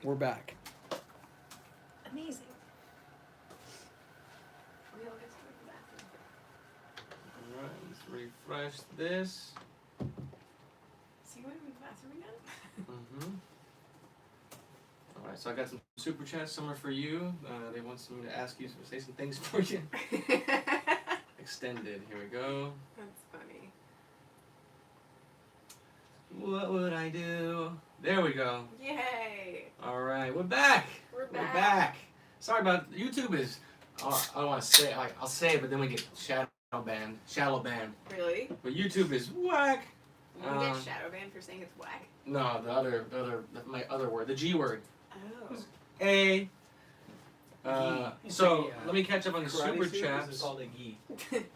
We're back. Amazing. We all get to go to the bathroom. Alright, let's refresh this. So you went to the bathroom again? Alright, so I got some super chats somewhere for you. They want me to ask you to say some things for you. Extended. Here we go. That's funny. What would I do? There we go. Yay! Alright, we're back. We're We're back. back. Sorry about YouTube is. I don't want to say. I'll say it, but then we get shadow banned. Shallow banned. Really? But YouTube is whack. You get shadow banned for saying it's whack? No, my other word, the G word. Oh. A. So Say, let me catch up on the super It's chats. called a gi.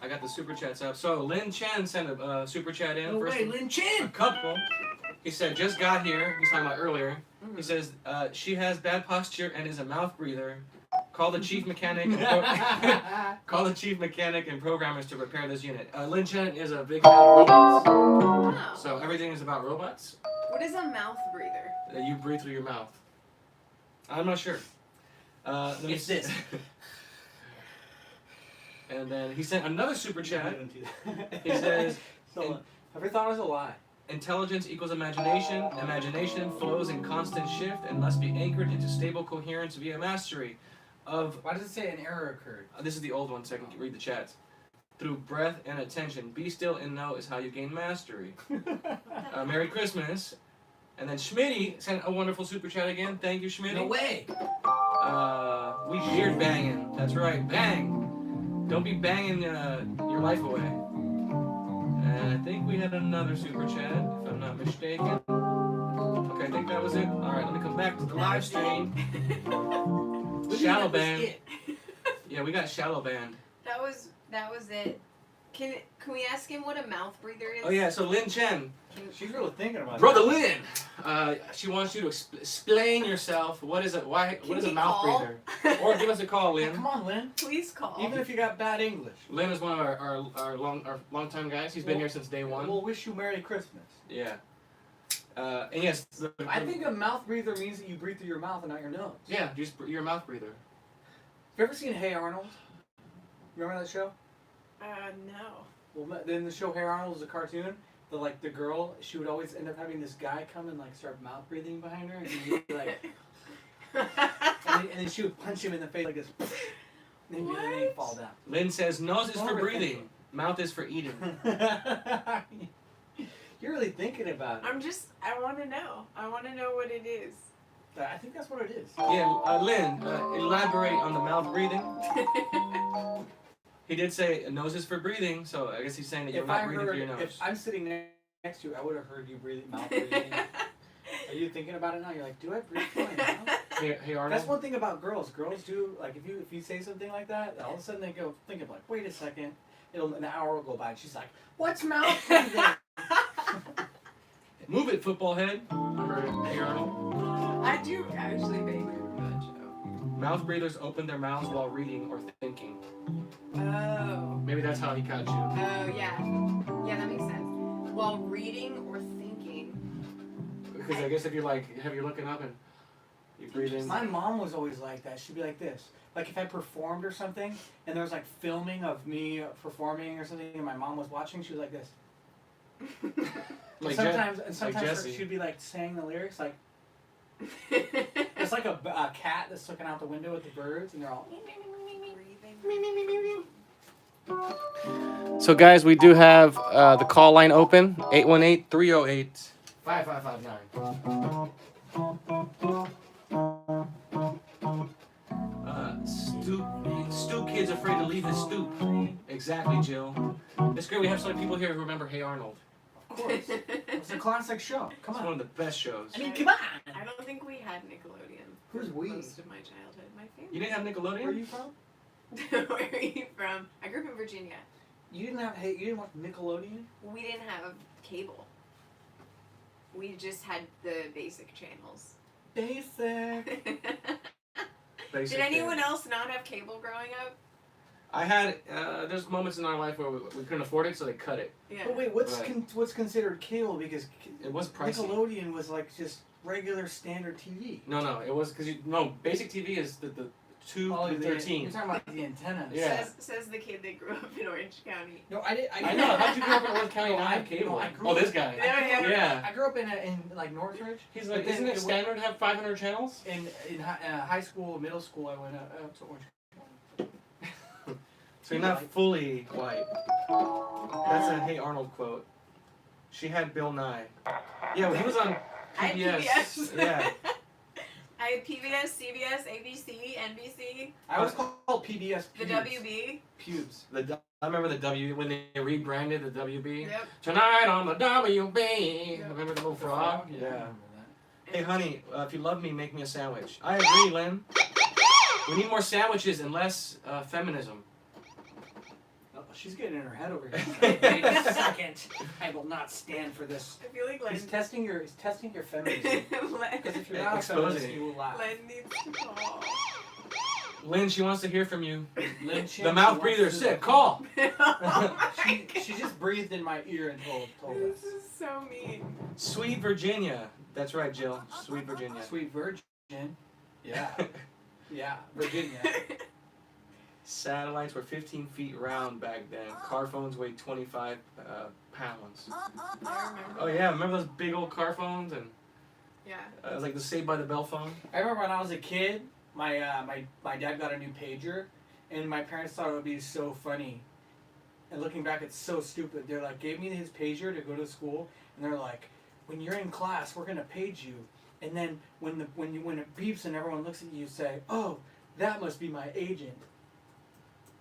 I got the super chats up. So Lin Chen sent a super chat in. No First way, one- Lin a Chin! couple. He said just got here. He's talking about earlier. Mhm. He says she has bad posture and is a mouth breather. Call the chief mechanic. Call the chief mechanic and programmers to repair this unit. Lin Chen is a big fan of robots. Oh. So everything is about robots. What is a mouth breather? That you breathe through your mouth. I'm not sure. Let me It's see. this. And then he sent another super chat. He He says, so, ever thought it was a lie? intelligence equals imagination. Imagination flows in constant shift and must be anchored into stable coherence via mastery of. Why does it say an error occurred? This is the old one, so I can read the chats. Through breath and attention. Be still and know is how you gain mastery. Merry Christmas. And then Schmitty sent a wonderful super chat again. Thank you, Schmitty. No way! We beard banging. That's right. Bang. Don't be banging your life away. And I think we had another super chat, if I'm not mistaken. Okay, I think that was it. All right, let me come back to the live stream. Shadow band. Yeah, we got shadow band. That was it. Can we ask him what a mouth breather is? Oh yeah, so Lin Chen, She's really thinking about brother it. Lin. She wants you to explain yourself. What is it? What is a he mouth call? breather? Or give us a call, Yeah, Lin. come on, Lin. Please call. Even if you got bad English. Lin is one of our long time guys. He's been here since day one. We'll wish you Merry Christmas. Yeah. And yes. I think a mouth breather means that you breathe through your mouth and not your nose. Yeah, just your mouth breather. Have you ever seen Hey Arnold? Remember that show? No. Well, then the show Hey Arnold was a cartoon. The girl, she would always end up having this guy come and start mouth breathing behind her, and he would be like, and then she would punch him in the face like this, and then he'd fall down. Lynn says nose is for Horrible. breathing, mouth is for eating. You're really thinking about it. I want to know. I want to know what it is. I think that's what it is. Yeah, Lynn, elaborate on the mouth breathing. He did say nose is for breathing, so I guess he's saying that you're not breathing through your nose. If I'm sitting next to you, I would have heard you mouth breathing. Are you thinking about it now? You're like, do I breathe through my mouth? Hey Arnold. That's one thing about girls. Girls do, if you say something like that, all of a sudden they go think of wait a second. An hour will go by and she's like, what's mouth breathing? Move it, football head. Remember Hey Arnold? I do actually vaguely remember that show. Mouth breathers open their mouths while reading or thinking. Oh. Maybe that's how he caught you. Oh, yeah. Yeah, that makes sense. While reading or thinking. Because I guess if you're looking up and you breathe in. My mom was always like that. She'd be like this. Like if I performed or something, and there was filming of me performing or something, and my mom was watching, she was like this. Like sometimes Jesse. she'd be saying the lyrics it's like a cat that's looking out the window at the birds, and they're all. So guys, we do have the call line open, 818-308-5559. Stoop kid's afraid to leave his stoop. Exactly, Jill. It's great we have so many people here who remember Hey Arnold. Of course. It's a classic show. Come It's on. one of the best shows. I mean, come on. I don't think we had Nickelodeon. Who's for we? Most of my childhood. My family. You didn't have Nickelodeon? Where are you from? Where are you from? I grew up in Virginia. You didn't watch Nickelodeon? We didn't have cable. We just had the basic channels. Basic. Basic Did anyone else not have cable growing up? I had there's moments in our life where we couldn't afford it, so they cut it. Yeah. But wait, what's Right. what's considered cable? Because It was pricey. Nickelodeon was like just regular standard TV. No, it was because basic TV is the 2 Oh, to the- 13. You're talking about the antennas. Yeah. Says the kid that grew up in Orange County. No, I did. I know. How'd you grow up in Orange County and not have cable? I grew Oh, up- this guy. Yeah. I grew up in like Northridge. He's But like, then isn't it it standard to have 500 channels? In high school, middle school, I went up to Orange. So you're not fully white. That's a Hey Arnold quote. She had Bill Nye. Yeah, when he was on I had PBS. PBS. Yeah. I had PBS, CBS, ABC, NBC, I was called PBS. the Pubes. WB. Pubes. I remember the W when they rebranded the WB. Yep. Tonight on the WB. Yep. Remember the little The frog? I Yeah. remember Hey honey, if you love me, make me a sandwich. I agree, Lynn. We need more sandwiches and less feminism. that. Oh, she's getting in her head over here. Wait a second. I will not stand for this. I feel like He's Len, testing your feminism. Because if you're not a Exposing feminist, it. you will laugh. Len needs to call. Lynn, she wants to hear from you. Lynn Chin, The she mouth wants breather to- said, call. Oh my She just breathed in my ear and told This us. is so mean. Sweet Virginia. That's right, Jill. Sweet Virginia. Sweet Virgin. Yeah. Yeah. Virginia. Satellites were 15 feet round back then. Car phones weighed 25 pounds. I remember. Oh yeah, remember those big old car phones and Yeah. it was like the Saved by the Bell phone. I remember when I was a kid, my dad got a new pager, and my parents thought it would be so funny. And looking back, it's so stupid. They're like, gave me his pager to go to school, and they're like, when you're in class, we're gonna page you, and then when it beeps and everyone looks at you, say, oh, that must be my agent.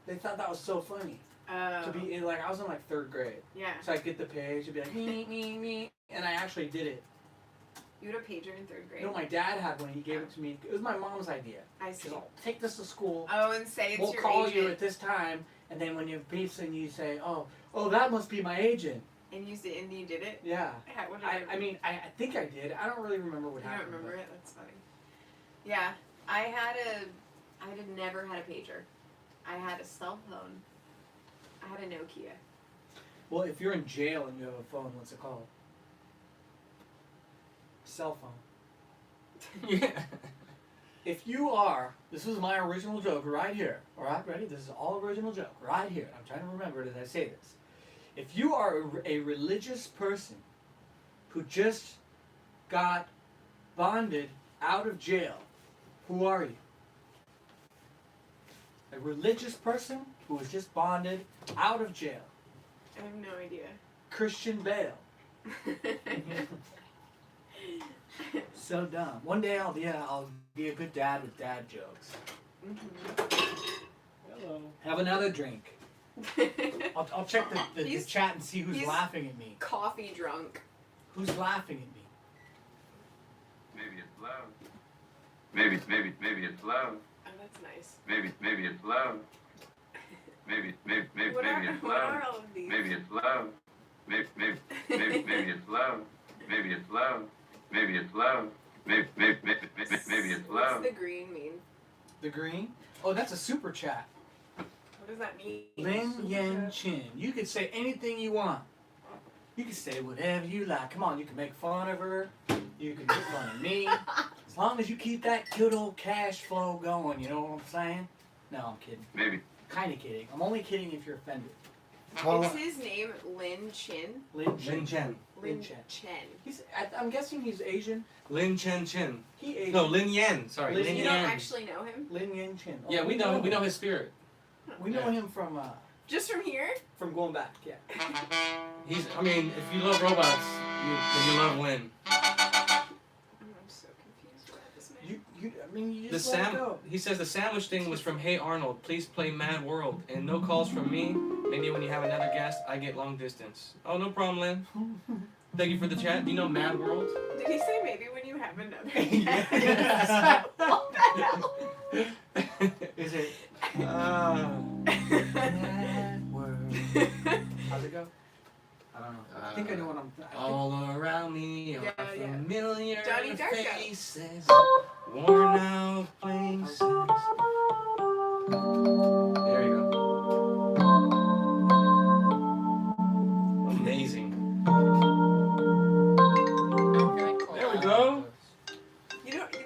They thought that was so funny to be in, like, I was in like 3rd grade, Yeah. so I'd get the page, it'd be like me, and I actually did it. You had a pager in 3rd grade. You know, my dad had one. He gave it to me. It was my mom's idea. I She see. said, "Oh, take this to school. Oh, and say it's We'll your call agent. you at this time, and then when you beeps and you say, oh, that must be my agent." And you did it. Yeah. What did I mean, I think I did. I don't really remember what You happened. don't remember it? That's funny. Yeah, I had never had a pager. I had a cell phone. I had a Nokia. Well, if you're in jail and you have a phone, what's it called? Cell phone. Yeah. If you are, this is my original joke right here. All right, ready? This is all original joke right here. I'm trying to remember it as I say this. If you are a religious person who just got bonded out of jail, who are you? A religious person who was just bonded out of jail. I have no idea. Christian Bale. So dumb. One day I'll be a good dad with dad jokes. Hello. Have another drink. I'll check the He's- chat and see who's he's- laughing at me. Coffee drunk. Who's laughing at me? Maybe it's love. Maybe it's love. Oh, that's nice. Maybe it's love. Maybe What are it's what love. are all of these? Maybe it's love. Maybe it's love. Maybe it's love. Maybe it's love. Maybe it's love. What's the green mean? The green? Oh, that's a super chat. What does that mean? Lin Yen Chin. You can say anything you want. You can say whatever you like. Come on, you can make fun of her. You can make fun of me. As long as you keep that good old cash flow going, you know what I'm saying? No, I'm kidding. Maybe. Kind of kidding. I'm only kidding if you're offended. Is his name Lin Chin? Lin Lin Chen. Chen. Lin Chen. Chen. I'm guessing he's Asian. Lin Chen Chin. He Asian. No, Lin Yen. Sorry, Lin Lin You Yen. don't Yen. actually know him? Lin Yen Chin. Oh, Yeah, we know his spirit. We know Yeah. him from Just from here? going back. Yeah. I mean, if you love robots, then you love Lin. I'm so confused about this man. You just let it go. He says the sandwich thing was from Hey Arnold. Please play Mad World, and no calls from me. Maybe when you have another guest, I get long distance. Oh, no problem, Lin. Thank you for the chat. Do you know Mad World? Did he say maybe when you have another Yes. What the hell? Is it? Mad world. How's it go? I don't know. I think I know what I'm. All around me are Yeah, yeah. familiar Donnie Darko. faces, worn out places. There you go.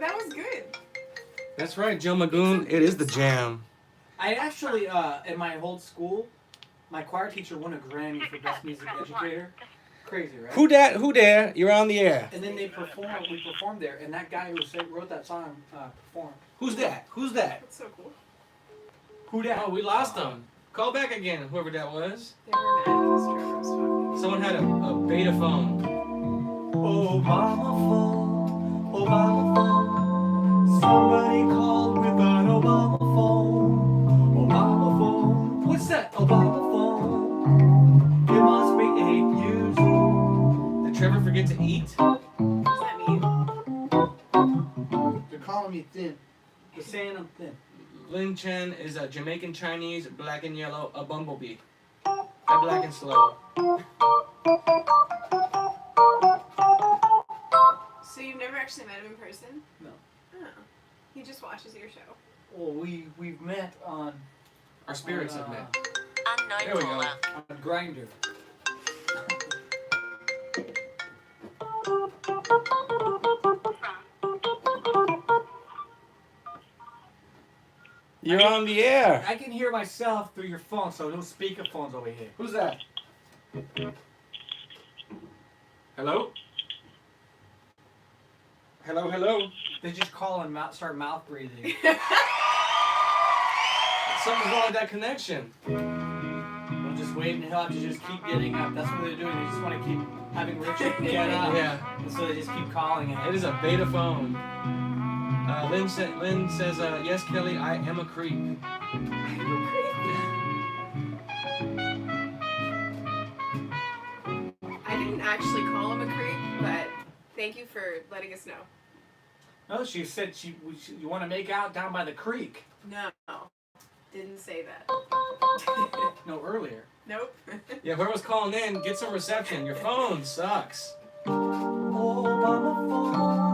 That was good. That's right, Joe Magoon. It is the jam. I actually, in my old school, my choir teacher won a Grammy for Best Music Educator. Crazy, right? Who dat? Who there? You're on the air. And then we performed there, and that guy who wrote that song performed. Who's that? Who's that? That's so cool. Who dat? Oh, we lost them. Call back again, whoever that was. They were mad because Trevor was talking. Someone had a beta phone. Obama phone, Obama phone. Somebody called with an Obama phone. Obama phone. What's that? Obama phone. It must be 8 years old. Did Trevor forget to eat? What does that mean? They're calling me thin. They're saying I'm thin. Lin Chen is a Jamaican Chinese, black and yellow, a bumblebee. That black and slow. So you've never actually met him in person? No. Oh. He just watches your show. Well, we've met on Our spirits have met. There Unknown we go. caller. on Grindr. You're on the air. I can hear myself through your phone, so no speakerphones over here. Who's that? Hello? Hello, hello. They just call and start mouth breathing. Something's wrong with that connection. I'm just waiting. He'll have to just keep getting up. That's what they're doing. They just want to keep having Richard get up. Yeah, And so they just keep calling it. it is a beta phone. Lynn says, yes, Kelly, I am a creep. I didn't actually call him a creep, but thank you for letting us know. No, she said you want to make out down by the creek. No. Didn't say that. No, earlier. Nope. Yeah, whoever's calling in, get some reception. Your phone sucks. Obama phone.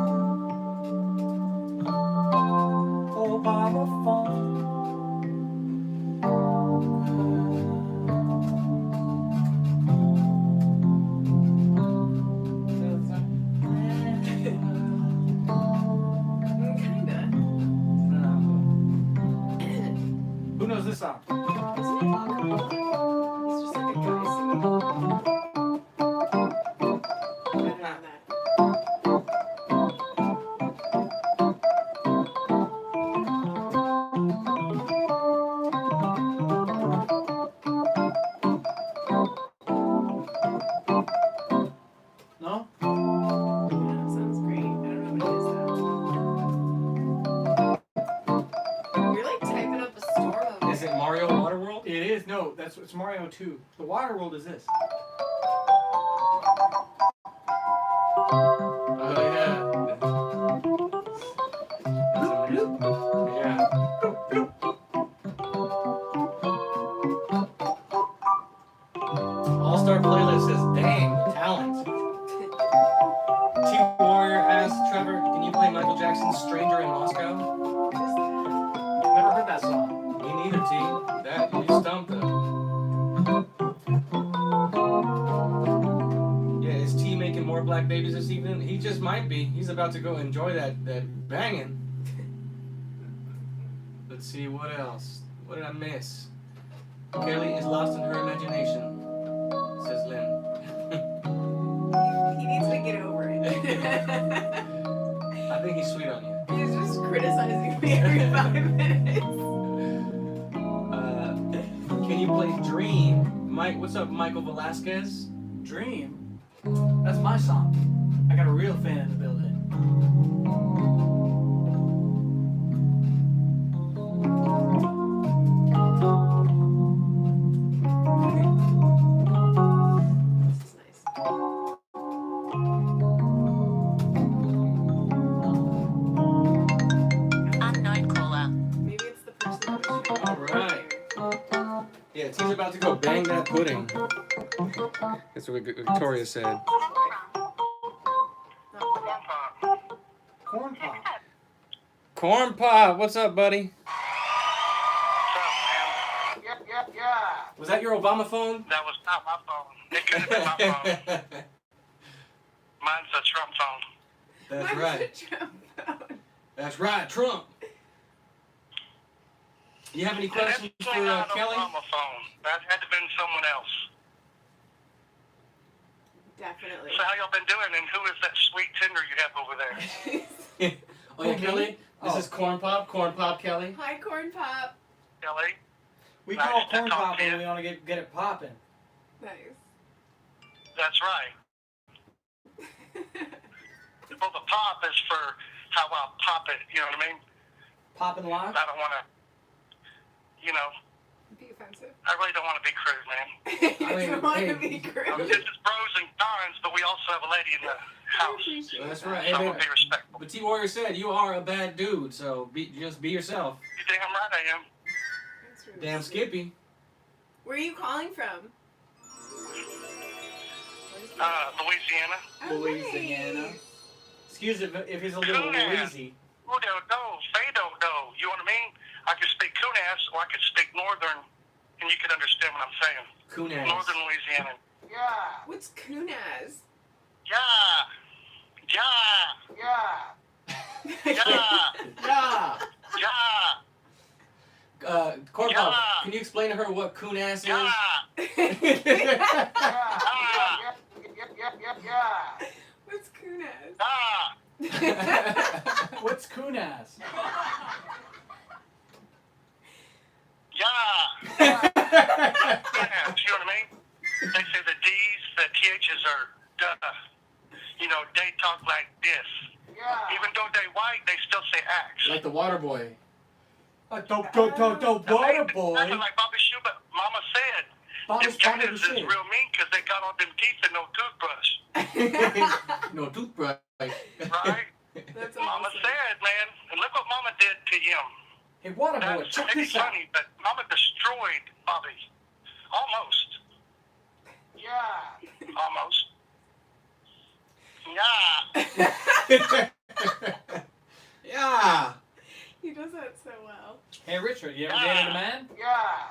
Obama phone. Kinda. Who knows this song? Isn't it acapella? He's just like a guy singing. I don't know that. No? Yeah, sounds great. I don't know what it is though. You're like typing up a storm over Is it there. Mario Waterworld? It is. No, it's Mario 2. The water world is this. Oh, yeah. That's amazing. Yeah. All-Star playlist says, dang, talent. T-Warrior asks, Trevor, can you play Michael Jackson's Stranger in Moscow? Never heard that song. Me neither, T. That, you stumped them. Yeah, is T making more black babies this evening? He just might be. He's about to go enjoy that banging. Let's see, what else? What did I miss? Kelly is lost in her imagination, says Lynn. He needs to get over it. I think he's sweet on you. He's just criticizing me every 5 minutes. Can you play Dream? Mike, what's up, Michael Velasquez? Dream? That's my song. I got a real fan in the building. This is nice. Unknown caller. Maybe it's the person that was shooting. All right. Yeah, T's about to go bang that pudding. That's what Victoria said. Corn pop. Corn Pop, what's up, buddy? Was that your Obama phone? That was not my phone. It could have been my phone. Mine's a Trump phone. That's Mine's right. a Trump phone. That's right, Trump. You have any questions for Definitely not Kelly? Obama phone. That had to have been someone else. Definitely. So how y'all been doing, and who is that sweet Tinder you have over there? Oh yeah, Who, me? Kelly. This Oh. is Corn Pop Kelly. Hi, Corn Pop. Kelly? We Nice call to corn talk pop to when you. we want to get it popping. Nice. That's right. Well, the pop is for how I pop it, you know what I mean? Popping lock. I don't want to, you know, Be offensive. I really don't want to be crude, man. I mean, don't want hey, to be crude. This is pros and cons, but we also have a lady in the I house. appreciate That's that. right. So I'm Hey, going to be respectful. But T Warrior said you are a bad dude, so just be yourself. You damn right I am. That's really Damn sweet. Skippy. Where are you calling from? Louisiana. Oh, Louisiana. nice. Excuse if he's a little Coon-ass. lazy. Who don't know? They don't know. You know what I mean? I could speak Coon-ass or I could speak Northern, and you could understand what I'm saying. Coon-ass. Northern Louisiana. Yeah. What's Kunaz? Yeah. Yeah. Yeah. Yeah. Yeah. Yeah. Corn Pop, Yeah. can you explain to her what coon-ass is? Yeah. Yeah. Yeah. What's Kunaz? Yeah. What's Kunas? Yeah. Yeah. You know what I mean? They say the D's, the THs are duh. You know, they talk like this. Yeah. Even though they white, they still say axe. Like the water boy. Don't water boy. That's like Bobby Schubert. Mama said. Bobby's Them trying to Canadians is shit. real mean because they got all them teeth and no toothbrush. No toothbrush. Right? That's Mama awesome. said, man. And look what Mama did to him. Hey, water boy, That's check maybe this out. funny, but Mama destroyed Bobby. Almost. Yeah. Almost. Yeah. Yeah. He does that so well. Hey, Richard, you ever dated a man? Yeah.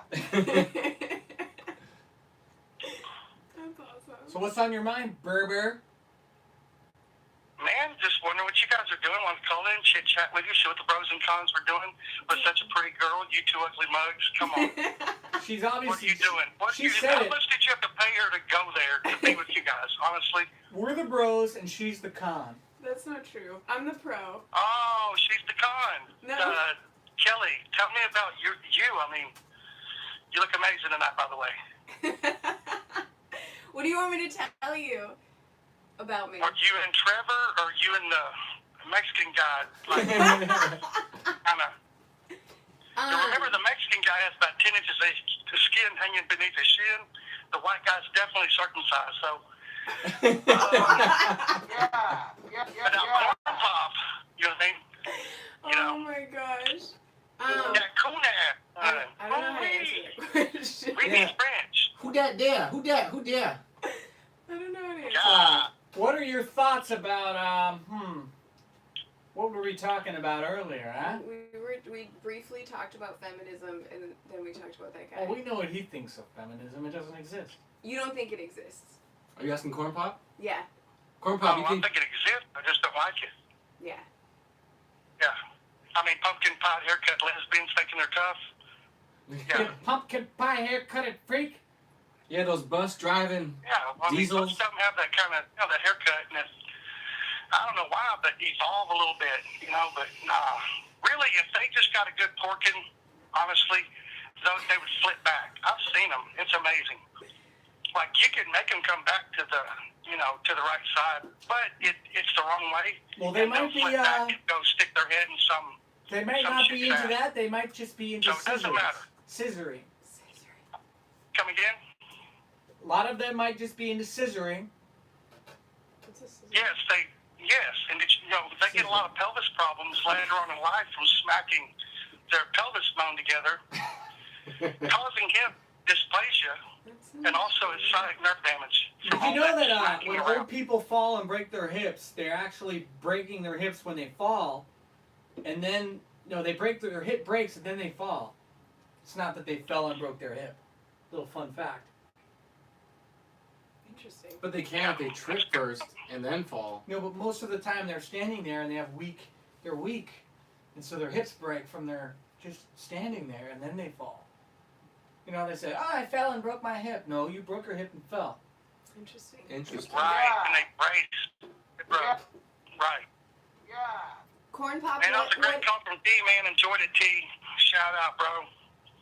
That's awesome. So what's on your mind, Berber? Man, just wondering what you guys are doing. Want to call in, chit chat with you, see what the pros and cons we're doing with such a pretty girl. You two ugly mugs. Come on. She's What are obviously. you doing? She said How it. much did you have to pay her to go there to be with you guys? Honestly. We're the bros and she's the con. That's not true. I'm the pro. Oh, she's the con. No. Kelly, tell me about you. I mean, you look amazing tonight, by the way. What do you want me to tell you about me? Are you and Trevor, or you and the Mexican guy? Like, kind of. Remember, the Mexican guy has about 10 inches of skin hanging beneath his shin. The white guy's definitely circumcised. So, but now corn pop, you know what I mean? You know. Oh my gosh. Yeah, coon ass. I don't know how to answer that question. We need French. Who that there? Who that? Who there? I don't know how to answer. Yeah. What are your thoughts about, what were we talking about earlier, huh? We briefly talked about feminism, and then we talked about that guy. Well, we know what he thinks of feminism. It doesn't exist. You don't think it exists? Are you asking Corn Pop? Yeah. Corn Oh, Pop, I you think? think it exists. I just don't like it. Yeah. Yeah. I mean, pumpkin pie haircut lesbians thinking they're tough. Yeah. Pumpkin pie haircut it freak. Yeah, those bus driving. Yeah. I mean, Diesels. most of them have that kind of, that haircut, and it's, I don't know why, but evolve a little bit, but nah. Really, if they just got a good porking, honestly, they would flip back. I've seen them. It's amazing. Like, you can make them come back to the, to the right side, but it's the wrong way. Well, they And might they'll be, flip back and go stick their head in some. They might Some not be shit's into ass. that. They might just be into So it doesn't matter. scissoring. Come again? A lot of them might just be into scissoring. Yes, and they get a lot of pelvis problems later on in life from smacking their pelvis bone together, causing hip dysplasia and also his sciatic nerve damage. Did from you all know that smacking when around. old people fall and break their hips, they're actually breaking their hips when they fall, and then they break their hip breaks and then they fall. It's not that they fell and broke their hip. Little fun fact. Interesting. But they can if they trip first and then fall. But most of the time they're standing there and they're weak. and so their hips break from their just standing there, and then they fall. You know, they say, "Oh, I fell and broke my hip." No, you broke your hip and fell. Interesting. Interesting. Right, and they braced. They broke. Right. Corn Pop, Man, that was a great what, call from T, man. Enjoyed it, T. Shout out, bro.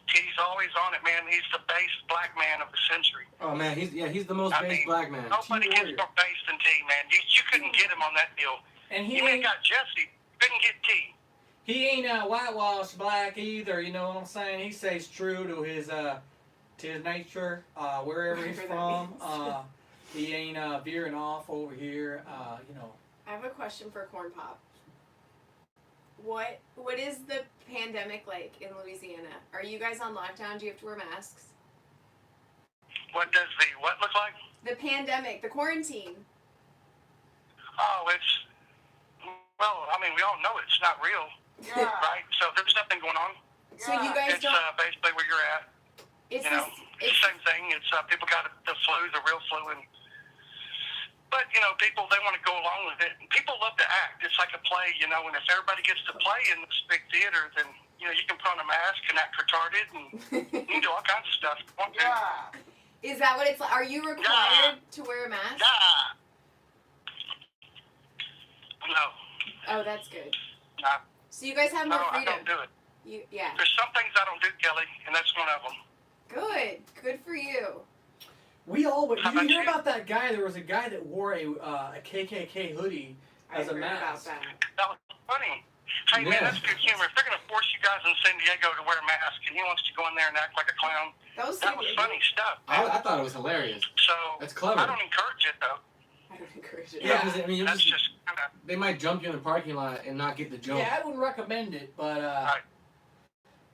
T's always on it, man. He's the bass black man of the century. Oh man, he's the most I based mean, black man. Nobody gets more bass than T, man. You couldn't get him on that deal. And he You ain't ain't, got Jesse. Couldn't get T. he ain't whitewashed black either. You know what I'm saying? He stays true to his nature, wherever he's Whatever that from. means. He ain't veering off over here. You know. I have a question for Corn Pop. What is the pandemic like in Louisiana? Are you guys on lockdown? Do you have to wear masks? What does the what look like? The pandemic, the quarantine. Oh, well, I mean, we all know it's not real, right? So there's nothing going on. So you guys It's don't. basically where you're at. It's You know, this. It's same thing. It's people got the flu, the real flu, but you know, people they want to go along with it. People love to act. It's like a play, you know. And if everybody gets to play in this big theater, then you know you can put on a mask and act retarded, and you can do all kinds of stuff. Is that what it's like? Are you required to wear a mask? Yeah. No. Oh, that's good. Nah. So you guys have more I freedom. don't do it. Yeah. There's some things I don't do, Kelly, and that's one of them. Good for you. We all. Did How you about hear you? about that guy? There was a guy that wore a KKK hoodie as I a heard mask. about that. That was funny. Hey, man, Yeah. that's good humor. If they're going to force you guys in San Diego to wear a mask and he wants to go in there and act like a clown, That was that was funny stuff. I thought it was hilarious. So, That's clever. I don't encourage it, though. I don't encourage it. Yeah, 'cause, I mean, That's just kind of, they might jump you in the parking lot and not get the joke. Yeah, I wouldn't recommend it, but Right.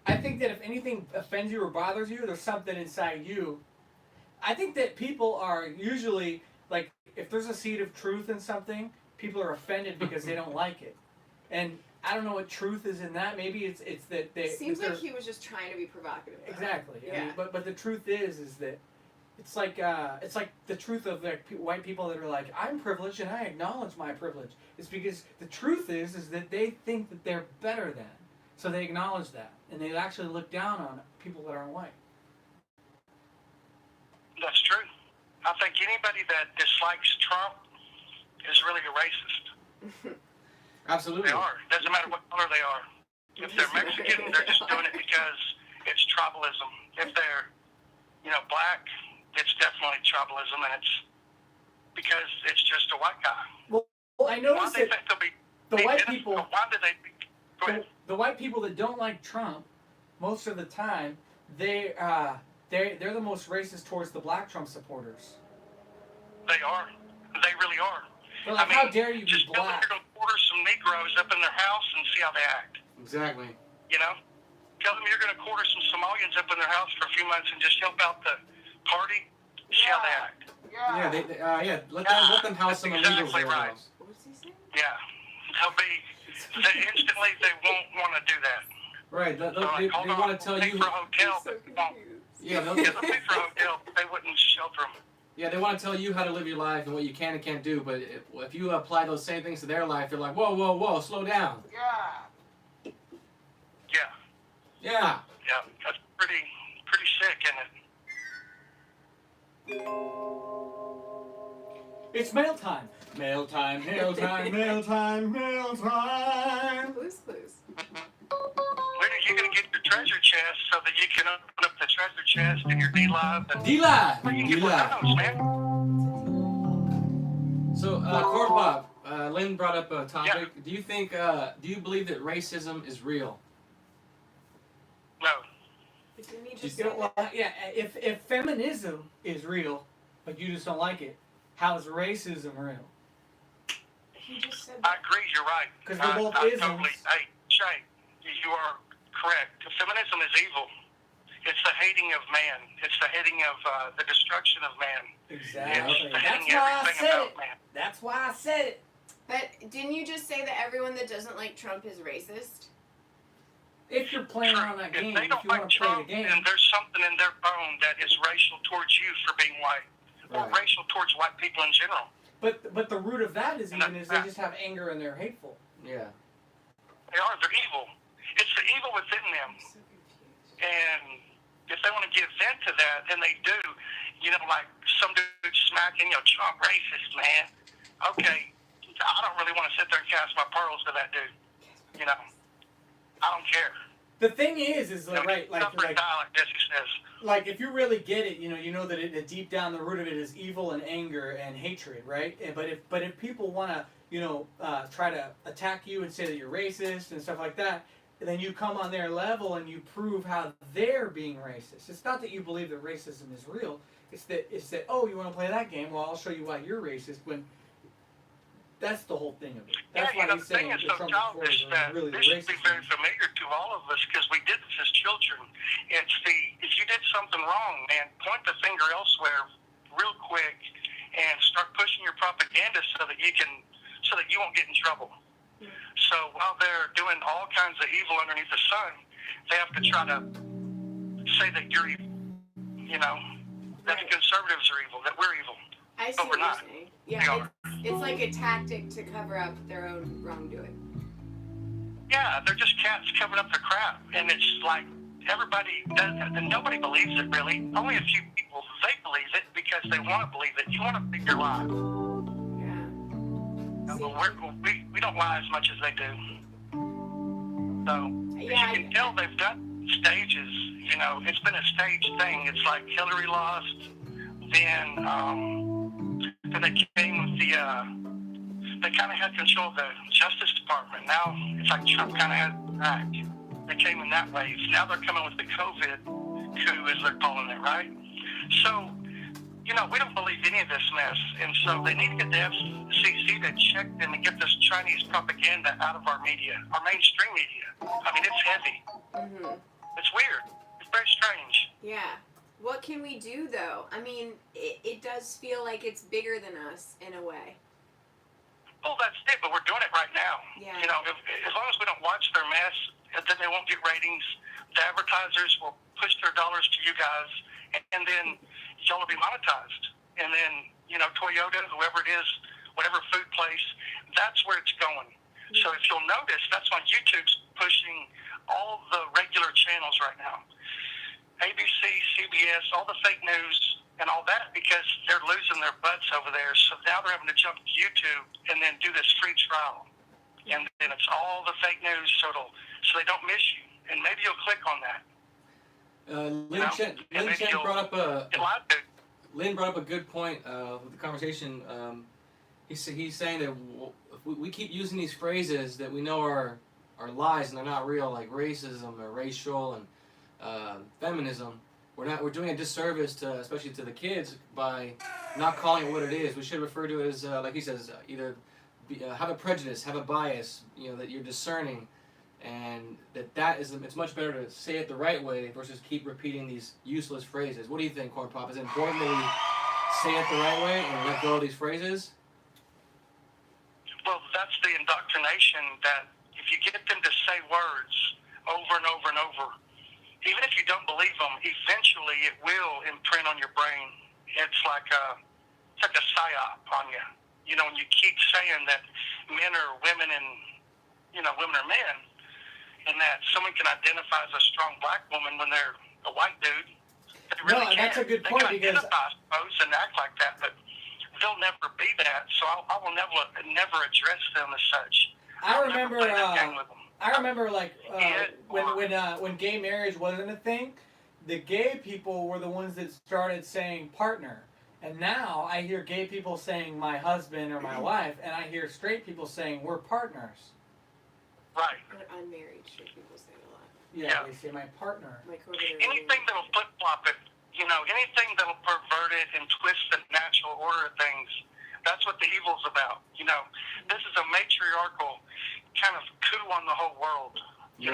I think that if anything offends you or bothers you, there's something inside you. I think that people are usually like, if there's a seed of truth in something, people are offended because they don't like it, and I don't know what truth is in that. Maybe it's that they. Seems that like they're- he was just trying to be provocative. though. Exactly. I Yeah. mean, but the truth is that it's like the truth of like white people that are like, I'm privileged and I acknowledge my privilege. It's because the truth is that they think that they're better than, so they acknowledge that and they actually look down on people that aren't white. that's true. I think anybody that dislikes Trump is really a racist. Absolutely. They are. Doesn't matter what color they are. If they're Mexican, they're just doing it because it's tribalism. If they're, you know, black, it's definitely tribalism, and it's because it's just a white guy. Well, I Why noticed do they that think they'll be? the white innocent? people, Why do they? Go ahead. the white people that don't like Trump, most of the time, they're the most racist towards the black Trump supporters. They are. They really are. They're like, I mean, how dare you be Just tell them black? you're going to order some Negroes up in their house and see how they act. Exactly. You know? Tell them you're going to quarter some Somalians up in their house for a few months and just help out the party. See how they act. Yeah, let them house That's some illegals exactly in their right. house. What's he saying? Yeah. They'll be, instantly they won't want to do that. Right. So They like, hold on, want to tell we'll pay you. for a hotel, I'm so but they won't. confused. Yeah, Yeah, they'll pay for a hotel, but they wouldn't shelter them. Yeah, they want to tell you how to live your life and what you can and can't do. But if you apply those same things to their life, they're like, whoa, whoa, whoa, slow down. Yeah. Yeah. Yeah. That's pretty sick, isn't it? It's mail time. Mail time, mail time, mail time, mail time. Blues Clues. When are you going to get your treasure chest so that you can open up the treasure chest in your D-Live? And D-Live. you can get D-Live. those, man. So, Corn Pop, Lynn brought up a topic. Yeah. Do you think, do you believe that racism is real? No. Didn't he You just know, say well, that? yeah, if feminism is real, but you just don't like it, how is racism real? He just said I that. agree, you're right. 'Cause they're both I isms. totally, hey, Shay, you are correct. Feminism is evil. It's the hating of man. It's the hating of the destruction of man. Exactly. It's the That's hating why I everything said about it. man. That's why I said it. But didn't you just say that everyone that doesn't like Trump is racist? If you're playing around that game, If they if don't you like want to play the Trump, game, then there's something in their bone that is racial towards you for being white, or Right. racial towards white people in general. but the root of that is even is they just have anger and they're hateful. Yeah. Yeah, are. They're evil. It's the evil within them. I'm so confused. And if they want to give vent to that, then they do. You know, like some dude smacking, Trump racist, man. Okay, I don't really want to sit there and cast my pearls to that dude. You know, I don't care. The thing is like, right, suffer and die, like Jesse says. like if you really get it, you know that deep down the root of it is evil and anger and hatred, right? But if people want to, try to attack you and say that you're racist and stuff like that, then you come on their level and you prove how they're being racist. It's not that you believe that racism is real. It's that oh, you want to play that game? Well, I'll show you why you're racist. When that's the whole thing of it. That's why the he's saying thing is that so Trump childish supporters that are really the this should be racist very ones. familiar to all of us because we did this as children. It's if you did something wrong, man, point the finger elsewhere real quick and start pushing your propaganda so that you won't get in trouble. So while they're doing all kinds of evil underneath the sun, they have to try to say that you're evil. That the conservatives are evil, that we're evil. I see But what we're not. you're saying. Yeah, it's like a tactic to cover up their own wrongdoing. Yeah, they're just cats covering up their crap. And it's like everybody does it, and nobody believes it really. Only a few people, they believe it because they want to believe it. You want to believe your lie. Yeah. But we don't lie as much as they do. So, Yeah, you can tell they've done stages. It's been a stage thing. It's like Hillary lost, then they came with they kind of had control of the Justice Department. Now it's like Trump kind of had it back. They came in that wave. Now they're coming with the COVID coup, as they're calling it, right? So, we don't believe any of this mess. And so they need to get the FCC to check them and get this Chinese propaganda out of our media, our mainstream media. I mean, it's heavy. Mm-hmm. It's weird. It's very strange. Yeah. What can we do, though? I mean, it does feel like it's bigger than us in a way. Well, that's it, but we're doing it right now. Yeah. As long as we don't watch their mess, then they won't get ratings. The advertisers will push their dollars to you guys, and then y'all will be monetized. And then, Toyota, whoever it is, whatever food place, that's where it's going. So if you'll notice, that's why YouTube's pushing all the regular channels right now. ABC, CBS, all the fake news and all that, because they're losing their butts over there. So now they're having to jump to YouTube and then do this free trial. And then it's all the fake news, so they don't miss you. And maybe you'll click on that. Lynn Chen brought up Get lied to. Lynn brought up a good point with the conversation. He's saying that if we keep using these phrases that we know are lies and they're not real, like racism or racial and feminism, we're doing a disservice to, especially to the kids, by not calling it what it is. We should refer to it as, like he says, either have a prejudice, have a bias, that you're discerning, and it's much better to say it the right way versus keep repeating these useless phrases. What do you think, Corn Pop? Is it important that we say it the right way and let go of these phrases? Well, that's the indoctrination, that if you get them to say words over and over and over, even if you don't believe them, eventually it will imprint on your brain. It's like a psyop on you. When you keep saying that men are women and, women are men, and that someone can identify as a strong black woman when they're a white dude. They really No, that's a good point, they can because identify, I suppose, and act like that, but they'll never be that. So I will never address them as such. I remember, I'll never play that game with them. when gay marriage wasn't a thing, the gay people were the ones that started saying partner. And now I hear gay people saying my husband or my wife, and I hear straight people saying we're partners. Right. Or unmarried, should people say a lot. Yeah, they say my partner. Like over there. Anything that'll flip-flop it, anything that'll pervert it and twist the natural order of things, that's what the evil's about. This is a matriarchal kind of coup on the whole world. And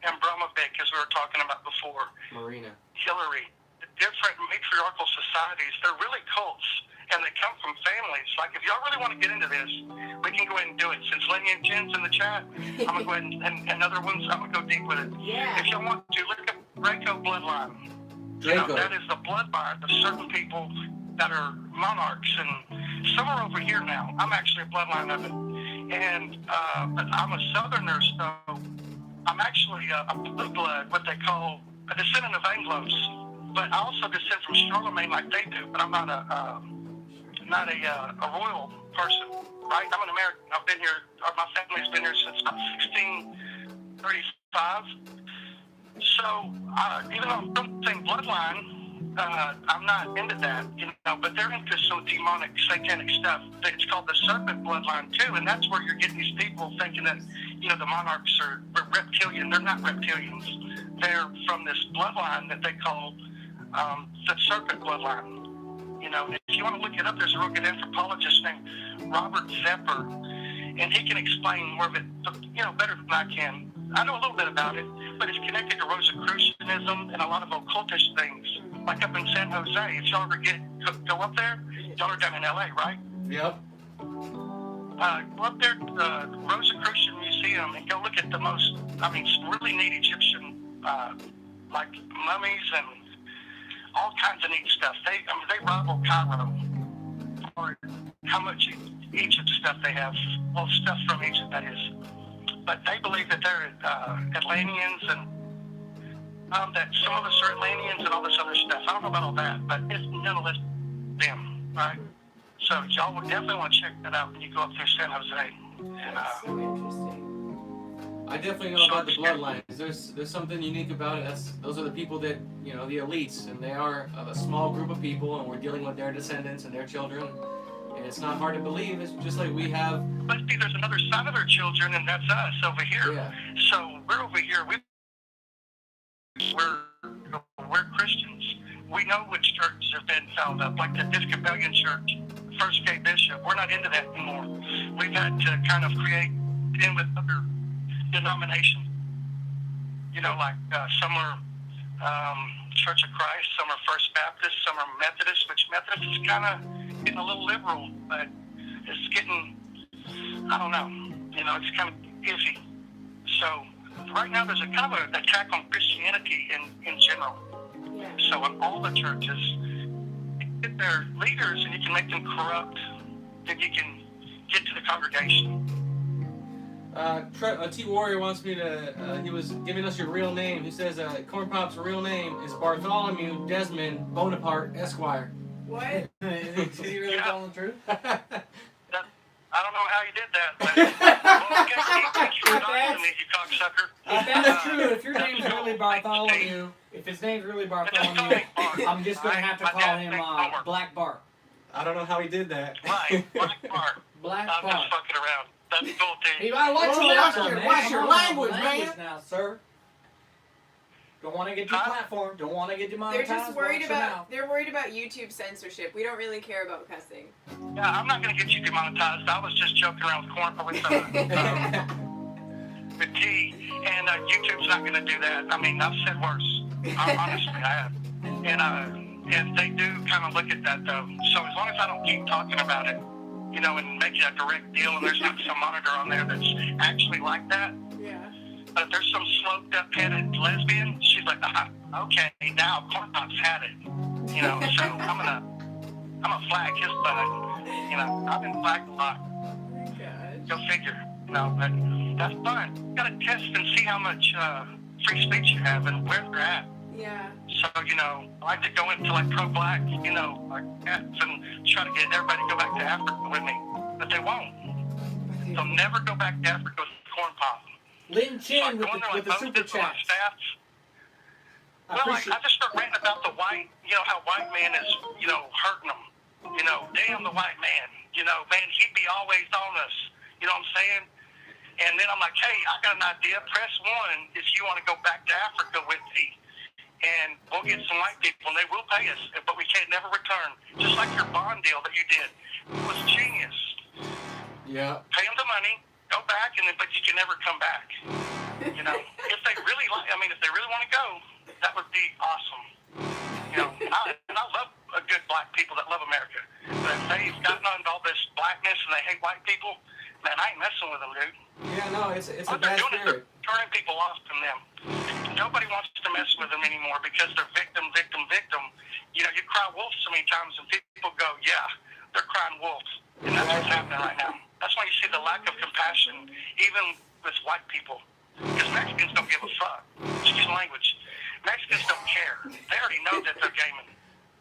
Abramovich, as we were talking about before. Marina. Hillary. The different matriarchal societies, they're really cults, and they come from families. Like, if y'all really want to get into this, we can go ahead and do it. Since Lenny and Jen's in the chat, I'm going to go ahead and other ones, I'm going to go deep with it. Yeah. If y'all want to, look up Draco bloodline. Draco. That is the bloodline of certain people that are monarchs, and some are over here now. I'm actually a bloodline of it. And but I'm a Southerner, so I'm actually a blue blood, what they call a descendant of Anglos, but I also descend from Charlemagne like they do. But I'm not a royal person, right? I'm an American. I've been here. My family's been here since 1635. So even though I'm from the same bloodline, I'm not into that, you know, but they're into some demonic, satanic stuff. It's called the serpent bloodline, too, and that's where you're getting these people thinking that, you know, the monarchs are reptilian. They're not reptilians. They're from this bloodline that they call the serpent bloodline. You know, if you want to look it up, there's a real good anthropologist named Robert Zepper, and he can explain more of it, you know, better than I can. I know a little bit about it, but it's connected to Rosicrucianism and a lot of occultish things. Like up in San Jose, if y'all ever go up there, y'all are down in LA, right? Yep. Go up there to the Rosicrucian Museum and go look at the most, some really neat Egyptian, like mummies and all kinds of neat stuff. They rival Cairo for how much Egypt stuff they have. Well, stuff from Egypt, that is. But they believe that they're Atlanteans and that some of us are Atlanteans and all this other stuff. I don't know about all that, but it's nonetheless them, right? So y'all would definitely want to check that out when you go up through San Jose. And, That's so interesting. I definitely know about the bloodlines. There's something unique about it. Those are the people that, you know, the elites, and they are a small group of people, and we're dealing with their descendants and their children. And it's not hard to believe. It's just like we have. but see, there's another side of their children, and that's us over here. Yeah. So we're over here. We're Christians. We know which churches have been found up, like the Episcopalian Church, First Gay Bishop. We're not into that anymore. We've had to kind of create in with other denominations. You know, like some are Church of Christ, some are First Baptist, some are Methodist, which Methodist is kind of getting a little liberal, but it's getting, I don't know, you know, it's kind of iffy. So right now there's a kind of an attack on Christianity in general. Yeah. So in all the churches, you get their leaders and you can make them corrupt, then you can get to the congregation. T Warrior wants me to. He was giving us your real name. He says Corn Pop's real name is Bartholomew Desmond Bonaparte Esquire. What? Is he really telling the truth? I don't know how you did that, but well, thanks for talking to me, you cocksucker. If that's true, if your name's really Bartholomew, if his name's really Bartholomew, I'm just gonna have to call him Black Bart. I don't know how he did that. Right, Black Bart. Black I'm just Bart. fucking around. That's cool, too. Hey, watch your language, man. Now, sir. Don't want to get your platform. Don't want to get demonetized. They're just worried Watch your about mouth. they're worried about YouTube censorship. We don't really care about cussing. Yeah, I'm not going to get you demonetized. I was just joking around with corn with T, and YouTube's not going to do that. I mean, I've said worse. Honestly, I have. And they do kind of look at that, though. So as long as I don't keep talking about it, you know, and make it a direct deal, and there's not some monitor on there that's actually like that. Yeah. But if there's some sloped up headed lesbian, she's like, okay, now Corn Pop's had it. You know, so I'm gonna flag his butt. You know, I've been flagged a lot. Oh my gosh. Go figure. You know, but that's fine. You gotta test and see how much free speech you have and where they're at. Yeah. So, you know, I like to go into like pro-black, you know, like cats and try to get everybody to go back to Africa with me. But they won't. They'll never go back to Africa with Corn Pop. Lin So Chin I go in there with the like super most of my chat. staff. Well, like, I just start ranting about the white, you know, how white man is, you know, hurting them. You know, damn the white man. You know, man, he'd be always on us. You know what I'm saying? And then I'm like, hey, I got an idea. Press 1 if you want to go back to Africa with me. And we'll get some white people, and they will pay us, but we can't never return. Just like your bond deal that you did. It was genius. Yeah. Pay them the money, go back, and then, but you can never come back. You know, if they really like, I mean, if they really want to go, that would be awesome. You know, and I love good black people that love America. But if they've gotten on all this blackness and they hate white people, man, I ain't messing with them, dude. Yeah, no, it's a What they're bad doing is they're spirit. turning people off from them. Nobody wants to mess with them anymore because they're victim. You know, you cry wolf so many times and people go, yeah, they're crying wolf. And that's what's happening right now. That's why you see the lack of compassion, even with white people. Because Mexicans don't give a fuck. Excuse my language. Mexicans don't care. They already know that they're gaming.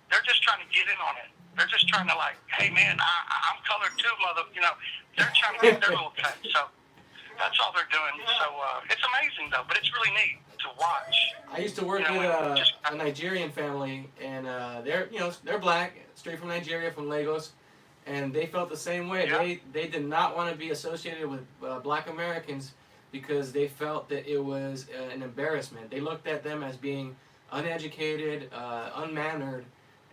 They're just trying to get in on it. They're just trying to like, hey man, I'm colored too, mother. You know, they're trying to get their little cut. So that's all they're doing. So it's amazing though, but it's really neat to watch. I used to work with a Nigerian family, and they're black, straight from Nigeria, from Lagos, and they felt the same way. Yeah. They did not want to be associated with black Americans because they felt that it was an embarrassment. They looked at them as being uneducated, unmannered,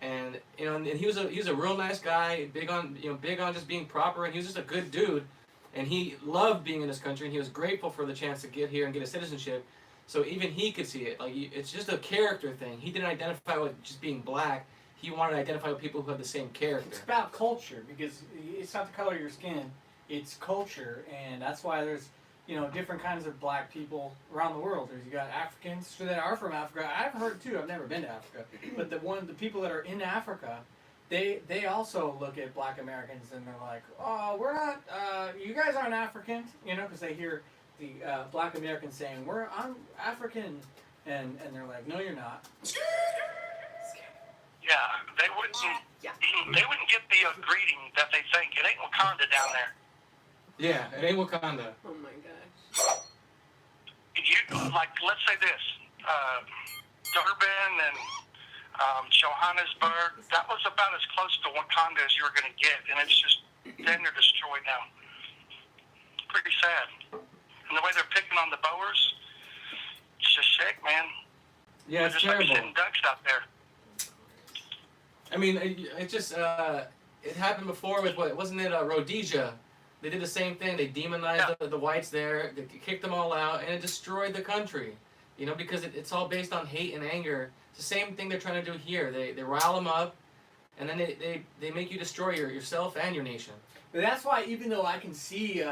and and he was a real nice guy, big on just being proper, and he was just a good dude, and he loved being in this country, and he was grateful for the chance to get here and get a citizenship. So even he could see it. Like, it's just a character thing. He didn't identify with just being black. He wanted to identify with people who had the same character. It's about culture, because it's not the color of your skin, it's culture, and that's why there's different kinds of black people around the world. You got Africans that are from Africa. I've heard too. I've never been to Africa, but the people that are in Africa, they also look at black Americans and they're like, oh, we're not. You guys aren't Africans, because they hear the black Americans saying, I'm African, and they're like, no, you're not. Yeah, they wouldn't. Yeah. They wouldn't get the greeting that they think. It ain't Wakanda down there. Yeah, it ain't Wakanda. Oh my gosh. Let's say this, Durban and Johannesburg, that was about as close to Wakanda as you were going to get, and it's just, then they're destroyed now. Pretty sad. And the way they're picking on the Boers, it's just sick, man. Yeah, it's just terrible. like sitting ducks out there. I mean, it just it happened before with wasn't it Rhodesia? They did the same thing. They demonized the whites there. They kicked them all out, and it destroyed the country. Because it's all based on hate and anger. It's the same thing they're trying to do here. They rile them up, and then they make you destroy yourself and your nation. But that's why, even though I can see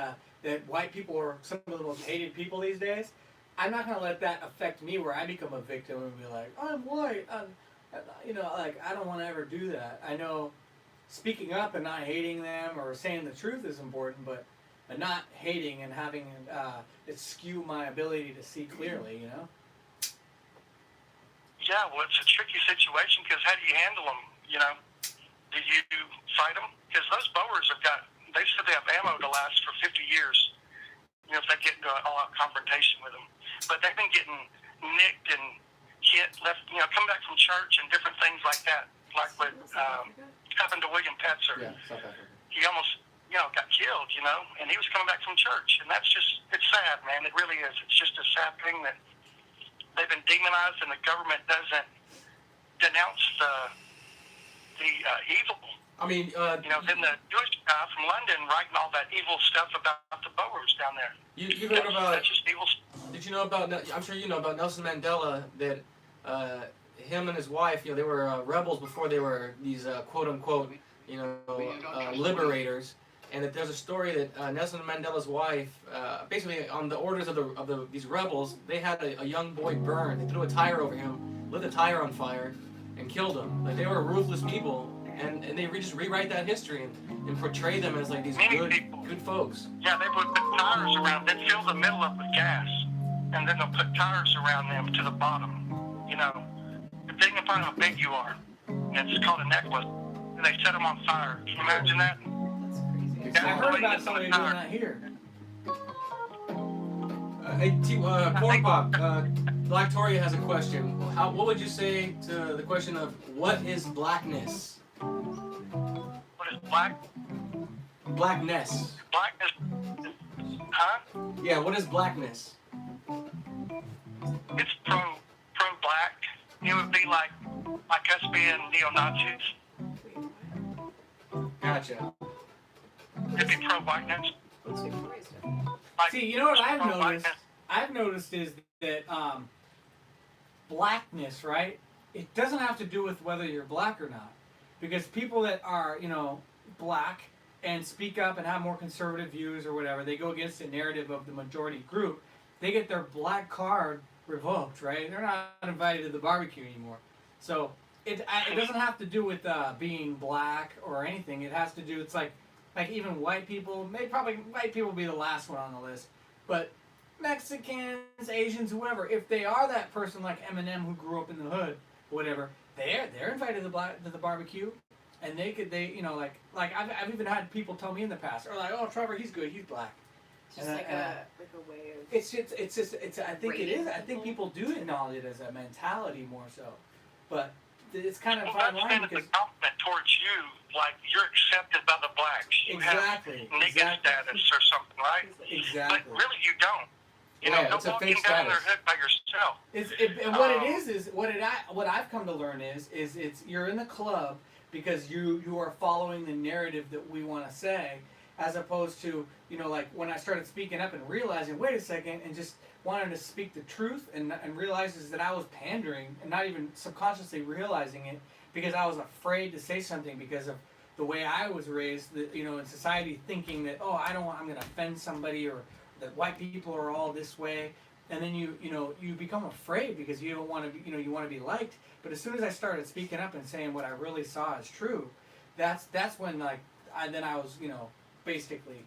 that white people are some of the most hated people these days, I'm not going to let that affect me where I become a victim and be like, I'm white. I don't want to ever do that. I know speaking up and not hating them or saying the truth is important, but not hating and having it skew my ability to see clearly, Yeah, well, it's a tricky situation because how do you handle them, Do you fight them? Because those Boers they said they have ammo to last for 50 years, if they get into an all-out confrontation with them. But they've been getting nicked and hit, left, come back from church and different things like that, like what happened to William Petzer. Yeah, South Africa. He almost, got killed, and he was coming back from church. And that's just, it's sad, man. It really is. It's just a sad thing that they've been demonized and the government doesn't denounce the evil. I mean, then the Jewish guy from London writing all that evil stuff about the Boers down there. you heard about? That's just evil. Did you know about? I'm sure you know about Nelson Mandela. That him and his wife, they were rebels before they were these quote unquote, liberators. And that there's a story that Nelson Mandela's wife, basically on the orders of these rebels, they had a young boy burned. They threw a tire over him, lit the tire on fire, and killed him. Like, they were ruthless people, and they just rewrite that history and portray them as like these good folks. Yeah, they would put tires around. They'd fill the middle up with gas, and then they'll put tires around them to the bottom. If they can find how big you are, and it's called a necklace, and they set them on fire. Can you imagine that? I heard about somebody doing that here. Corn Pop, Black Toria has a question. What would you say to the question of what is blackness? What is black? Blackness. Blackness? Huh? Yeah, what is blackness? It's pro-black. It would be like us being neo-Nazis. Gotcha. It'd be pro-whiteness. See, you know what I've noticed? I've noticed is that blackness, right? It doesn't have to do with whether you're black or not, because people that are, black and speak up and have more conservative views or whatever, they go against the narrative of the majority group. They get their black card revoked, right? They're not invited to the barbecue anymore. So it doesn't have to do with being black or anything. It has to do. It's like even white people. White people will be the last one on the list, but Mexicans, Asians, whoever, if they are that person like Eminem who grew up in the hood, whatever, they're invited to the barbecue, and they you know like I've even had people tell me in the past, or like, oh, Trevor, he's good, he's black. Just And, like a way of. It's just I think it is. I think People. people do acknowledge it as a mentality more so, but it's kind of Well, fine that's line kind of because a compliment towards you, like you're accepted by the blacks. You exactly, have nigga status or something, right? exactly. But really, you don't. You Yeah, know, it's go a walking fake down their status. hood by yourself. And what it is what I've come to learn is it's you're in the club because you are following the narrative that we want to say, as opposed to, you know, like when I started speaking up and realizing, wait a second, and just wanted to speak the truth and realizes that I was pandering and not even subconsciously realizing it because I was afraid to say something because of the way I was raised, that, you know, in society, thinking that, oh, I'm going to offend somebody, or that white people are all this way. And then you become afraid because you don't want to be, you know, you want to be liked. But as soon as I started speaking up and saying what I really saw as true, that's when like I was, you know, basically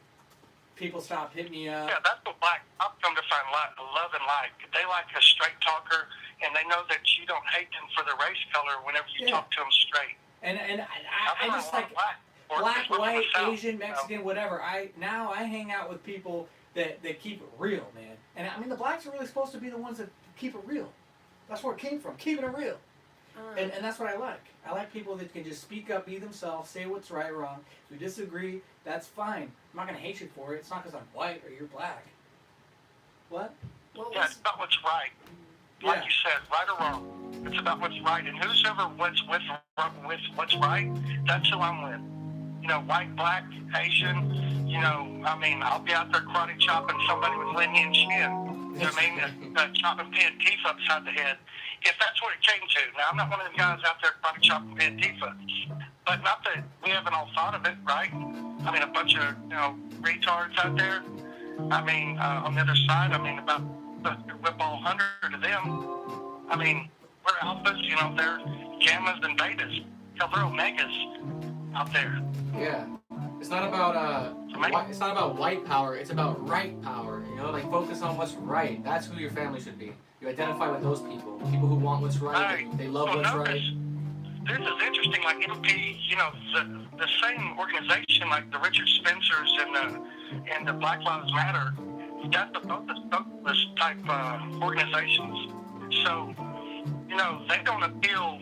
people stopped hitting me up. Yeah, that's what black. I've come to find love and like. They like a straight talker, and they know that you don't hate them for their race color whenever you Yeah. talk to them straight. And I I've been just around like black white, South, Asian, you know. Mexican, whatever. I hang out with people that keep it real, man. And I mean, the blacks are really supposed to be the ones that keep it real. That's where it came from, keeping it real. And that's what I like. I like people that can just speak up, be themselves, say what's right or wrong. If we disagree, that's fine. I'm not going to hate you for it. It's not because I'm white or you're black. What? What Yeah, was it's about what's right. Like Yeah. you said, right or wrong. It's about what's right. And who's ever what's with what's right, that's who I'm with. You know, white, black, Asian, you know, I mean, I'll be out there karate chopping somebody with lineage shin. You know what I mean? Chopping Pantifa upside the head. If that's what it came to. Now, I'm not one of them guys out there karate chopping Pantifa. But not that we haven't all thought of it, right? I mean, a bunch of, you know, retards out there. I mean, on the other side, I mean, about whip all 100 of them. I mean, we're alphas, you know, they're gammas and betas. Hell, they're omegas out there. Yeah. It's not about it's not about white power, it's about right power. You know, like focus on what's right. That's who your family should be. You identify with those people. People who want what's right, they love So what's notice, right. this is interesting, like MP, you know, the same organization, like the Richard Spencers and the Black Lives Matter, that's the both the socialist type organizations. So, you know, they don't appeal,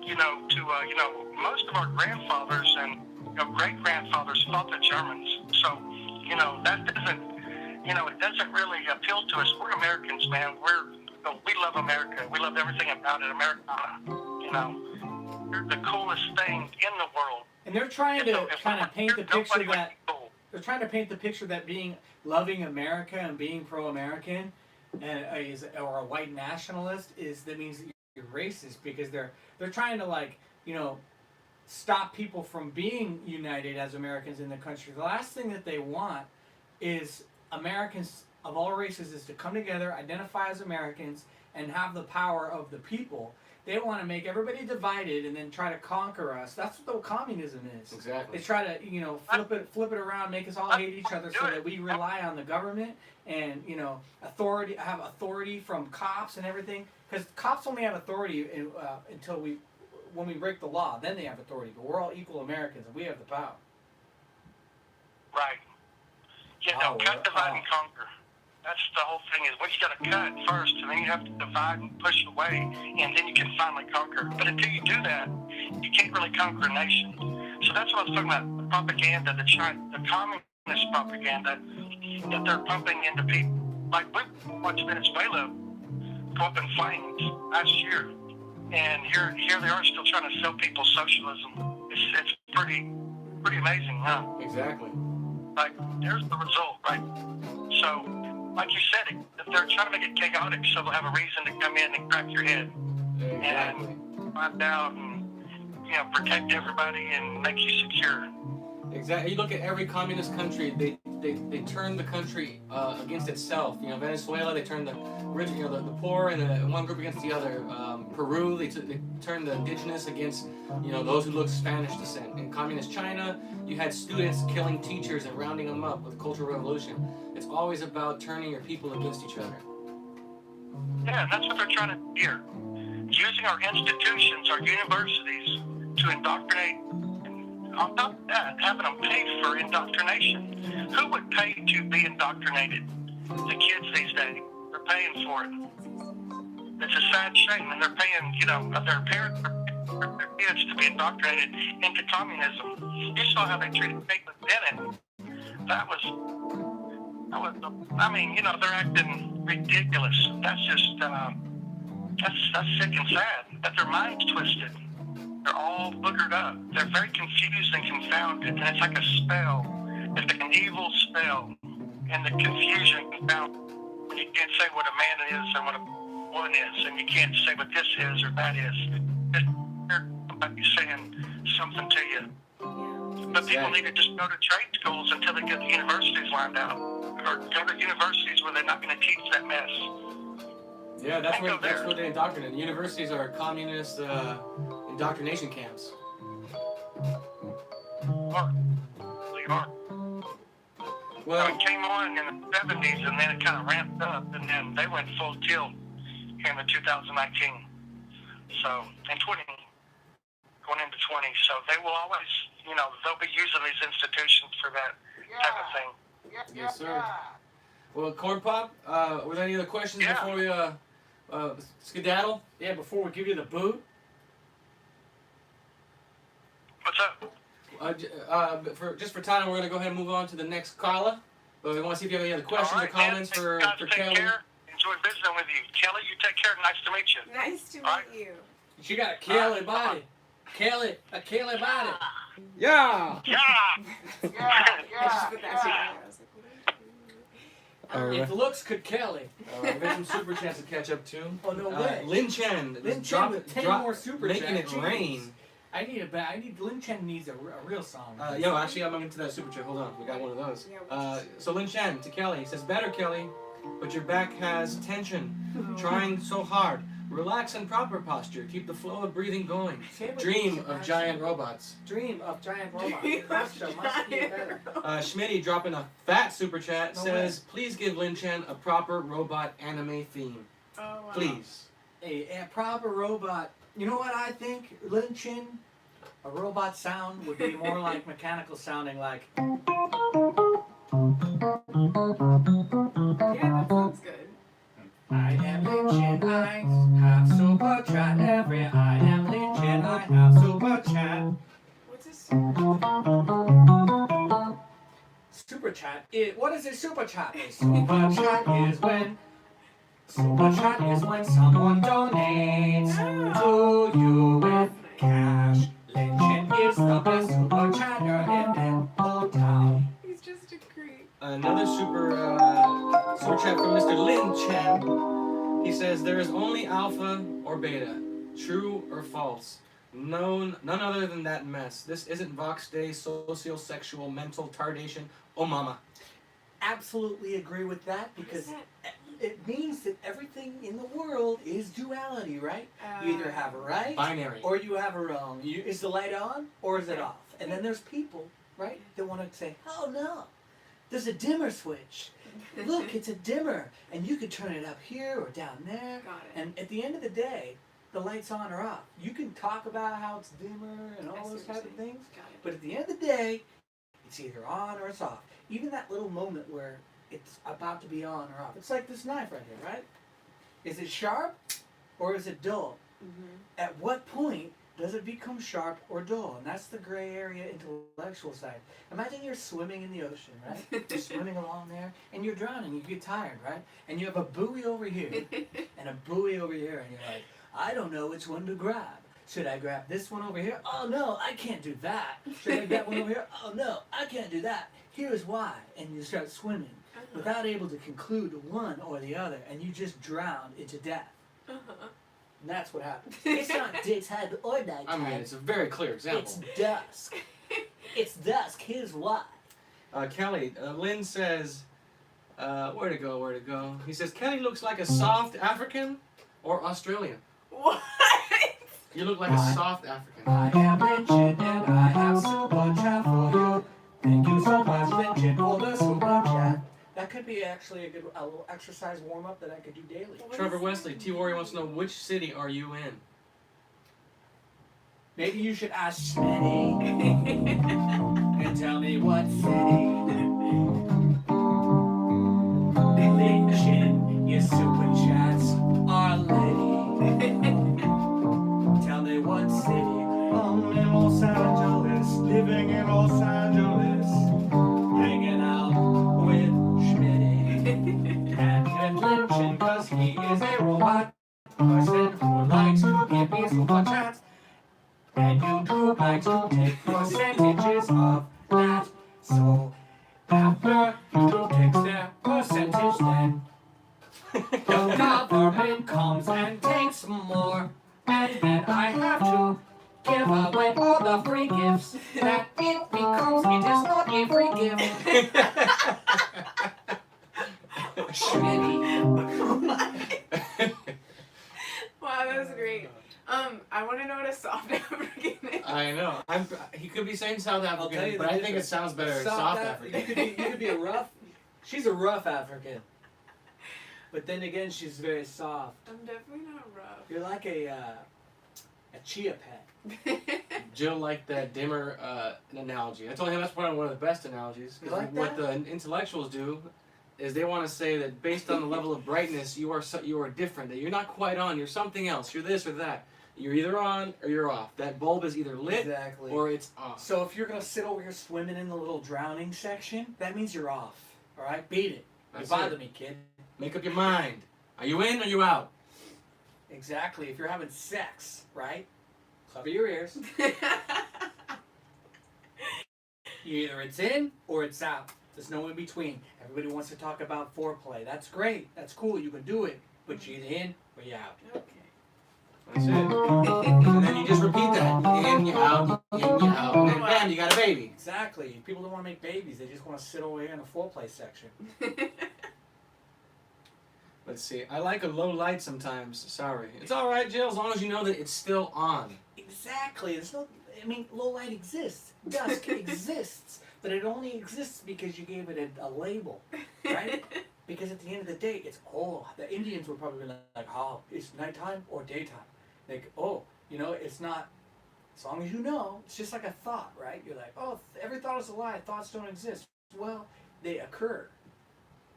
you know, to, you know, most of our grandfathers and, you know, great-grandfathers fought the Germans. So, you know, that doesn't, you know, it doesn't really appeal to us. We're Americans, man. We love America. We love everything about it, Americana. You know, we're the coolest thing in the world. And they're trying So to if kind we of were paint the here, picture nobody would that be cool. they're trying to paint the picture that being loving America and being pro-American and or a white nationalist that means that you're racist, because they're trying to, like, you know, stop people from being united as Americans in the country. The last thing that they want is Americans of all races is to come together, identify as Americans, and have the power of the people. They want to make everybody divided and then try to conquer us. That's what communism is. Exactly. They try to, you know, flip it around, make us all hate each other so that we rely on the government and, you know, have authority from cops and everything. Because cops only have authority until when we break the law, then they have authority. But we're all equal Americans and we have the power. Right. Yeah, no, cut, divide, and conquer. That's the whole thing, is what you got to cut first, and then you have to divide and push away, and then you can finally conquer. But until you do that, you can't really conquer a nation. So that's what I was talking about, the propaganda, the communist propaganda that they're pumping into people. Like, we watched Venezuela go up in flames last year, and here they are still trying to sell people socialism. It's pretty amazing, huh? Exactly. Like, there's the result, right? So, like you said, they're trying to make it chaotic so they'll have a reason to come in and crack your head Exactly. and find out and, you know, protect everybody and make you secure. Exactly. You look at every communist country, they turned the country against itself. You know, Venezuela, they turned the rich, you know, the poor and the one group against the other. Peru, they turned the indigenous against, you know, those who look Spanish descent. In communist China, you had students killing teachers and rounding them up with the Cultural Revolution. It's always about turning your people against each other. Yeah, and that's what they're trying to do here. Using our institutions, our universities, to indoctrinate. On top of that, having them pay for indoctrination. Who would pay to be indoctrinated? The kids these days. They're paying for it. It's a sad shame, and they're paying, you know, their parents for their kids to be indoctrinated into communism. You saw how they treated Caitlin Bennett. That was, I mean, you know, they're acting ridiculous. That's just, that's sick and sad. That their minds twisted. They're all boogered up. They're very confused and confounded, and it's like a spell. It's like an evil spell, and the confusion confound. You can't say what a man is and what a woman is, and you can't say what this is or that is. Somebody saying something to you. But people need to just go to trade schools until they get the universities lined out, or go to universities where they're not going to teach that mess. Yeah, that's where they indoctrinate. The universities are communist indoctrination camps. They are. Well, It came on in the 70s, and then it kind of ramped up, and then they went full tilt in the 2019. So, in 20, going into 20. So they will always, you know, they'll be using these institutions for that type of thing. yes, sir. Well, Corn Pop, were there any other questions before we skedaddle? Yeah, before we give you the boot. What's up? Just for time, we're going to go ahead and move on to the next caller. But we want to see if you have any other questions or comments for Kelly. Care. Enjoy visiting with you. Kelly, you take care. Nice to meet you. Nice to Alright. meet you. She got a Kelly body. Kelly body. Yeah! Yeah! I just put that together. I was like, what? If looks could Kelly. We have some super chats to catch up to. Oh, no way. Lin Chen. Lin Chen with 10 more super making chats. it rain. I need Lin Chen needs a real song. Actually, I'm into that super chat. Hold on, we got one of those. So Lin Chen to Kelly, he says, better Kelly, but your back has tension. Trying so hard. Relax in proper posture. Keep the flow of breathing going. Dream of giant robots. Dream of giant robots. Posture must be better. Schmitty dropping a fat super chat No says, please give Lin Chen a proper robot anime theme. Oh, wow. Please. A proper robot. You know what I think? Lin Chen, a robot sound would be more like mechanical sounding, like. Yeah, that sounds good. I am Lin Chen, I have super chat. I am Lin Chen, I have super chat. What's this? Super chat. What is a super chat? A super chat is when. Super chat is when someone donates to you with cash. Lin Chen is the best super chatter in the whole town. He's just a creep. Another super chat from Mr. Lin Chen. He says, there is only alpha or beta. True or false? None other than that mess. This isn't Vox Day, socio-sexual, mental tardation. Oh, mama. Absolutely agree with that because it means that everything in the world is duality, right? You either have a right Binary. or you have a wrong. Is the light on or is it off? And then there's people, right, that want to say, oh no, there's a dimmer switch. Look, it's a dimmer. And you could turn it up here or down there. Got it. And at the end of the day, the light's on or off. You can talk about how it's dimmer and I all see those what type you're of saying. things. Got it. But at the end of the day, it's either on or it's off. Even that little moment where it's about to be on or off. It's like this knife right here, right? Is it sharp or is it dull? Mm-hmm. At what point does it become sharp or dull? And that's the gray area intellectual side. Imagine you're swimming in the ocean, right? You're swimming along there and you're drowning. You get tired, right? And you have a buoy over here and a buoy over here, and you're like, I don't know which one to grab. Should I grab this one over here? Oh no, I can't do that. Should I grab one over here? Oh no, I can't do that. Here's why. And you start swimming without able to conclude one or the other, and you just drown into death. And that's what happens. It's not daytime or nighttime. I mean, it's a very clear example. It's dusk. It's dusk. Here's why. Kelly, Lynn says, where to go? He says, Kelly looks like a soft African or Australian. What? You look like a soft African. I am Richard and I have super chat for you. Thank you so much, Richard, for the super chat. That could be actually a little exercise warm up that I could do daily. Trevor Wesley, T Warrior wants to know, which city are you in? Maybe you should ask Smitty and tell me what city. Lynching, your super chats are litty. Tell me what city. I'm in Los Angeles, living in Los Angeles, hanging out with Schmitty. And lynching, cause he is a robot person who likes to give me super chats. And YouTube likes to take percentages of that. So after YouTube takes their percentage, then the government comes and takes more. And then I have to give away all the free gifts that it becomes. It is not a free gift. Wow, that was great. I want to know what a soft African is. I know. He could be saying South I'll tell African, you but the I think it difference. sounds better as Soft African. You could be a rough. She's a rough African. But then again, she's very soft. I'm definitely not You're like a chia pet. Jill liked that dimmer analogy. I told him that's probably one of the best analogies. 'Cause You like what that? the intellectuals do is they want to say that based on the level of brightness, you are different. That you're not quite on. You're something else. You're this or that. You're either on or you're off. That bulb is either lit Exactly. or it's off. So if you're gonna sit over here swimming in the little drowning section, that means you're off. All right, beat it. That's you bother it. me, kid. Make up your mind. Are you in or you out? Exactly. If you're having sex, right? Cover your ears. Either it's in or it's out. There's no in between. Everybody wants to talk about foreplay. That's great. That's cool. You can do it. But you're either in or you're out. Okay. That's it. And then you just repeat that. In, you out, in, you out. And then bam, you got a baby. Exactly. People don't want to make babies. They just want to sit over here in the foreplay section. Let's see. I like a low light sometimes. Sorry. It's all right, Jill, as long as you know that it's still on. Exactly. There's no. I mean, low light exists. Dusk exists, but it only exists because you gave it a label, right? Because at the end of the day, it's the Indians would probably be like, oh, it's nighttime or daytime. Like, oh, it's not. As long as you know, it's just like a thought, right? You're like, oh, every thought is a lie. Thoughts don't exist. Well, they occur,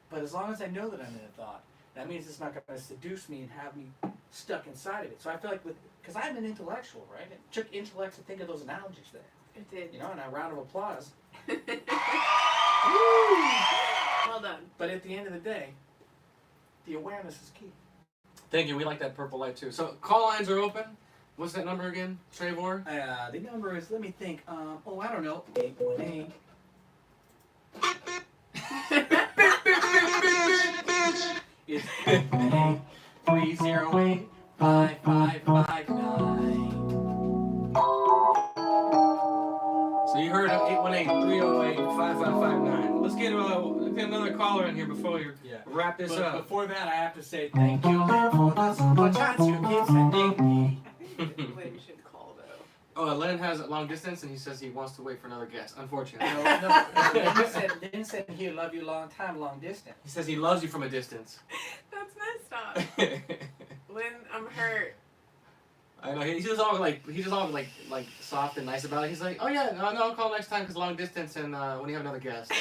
but as long as I know that I'm in a thought, that means it's not going to seduce me and have me stuck inside of it. So I feel like because I'm an intellectual, right? It took intellect to think of those analogies there. It did. And a round of applause. Well done. But at the end of the day, the awareness is key. Thank you. We like that purple light too. So call lines are open. What's that number again, Trevor? The number is, let me think. I don't know. 818. Is 308-5559. So you heard him, 818-308-5559. Let's get another caller in here before we wrap this But up. before that, I have to say thank you, Lynn, for the super chats you keep sending me. Lynn should call though. Oh, Len has a long distance, and he says he wants to wait for another guest. Unfortunately. No. Lynn said he'll love you long time, long distance. He says he loves you from a distance. That's messed up. Lynn, I'm hurt. I know he's just all like soft and nice about it. He's like, oh yeah, no, I'll call next time because long distance and when you have another guest.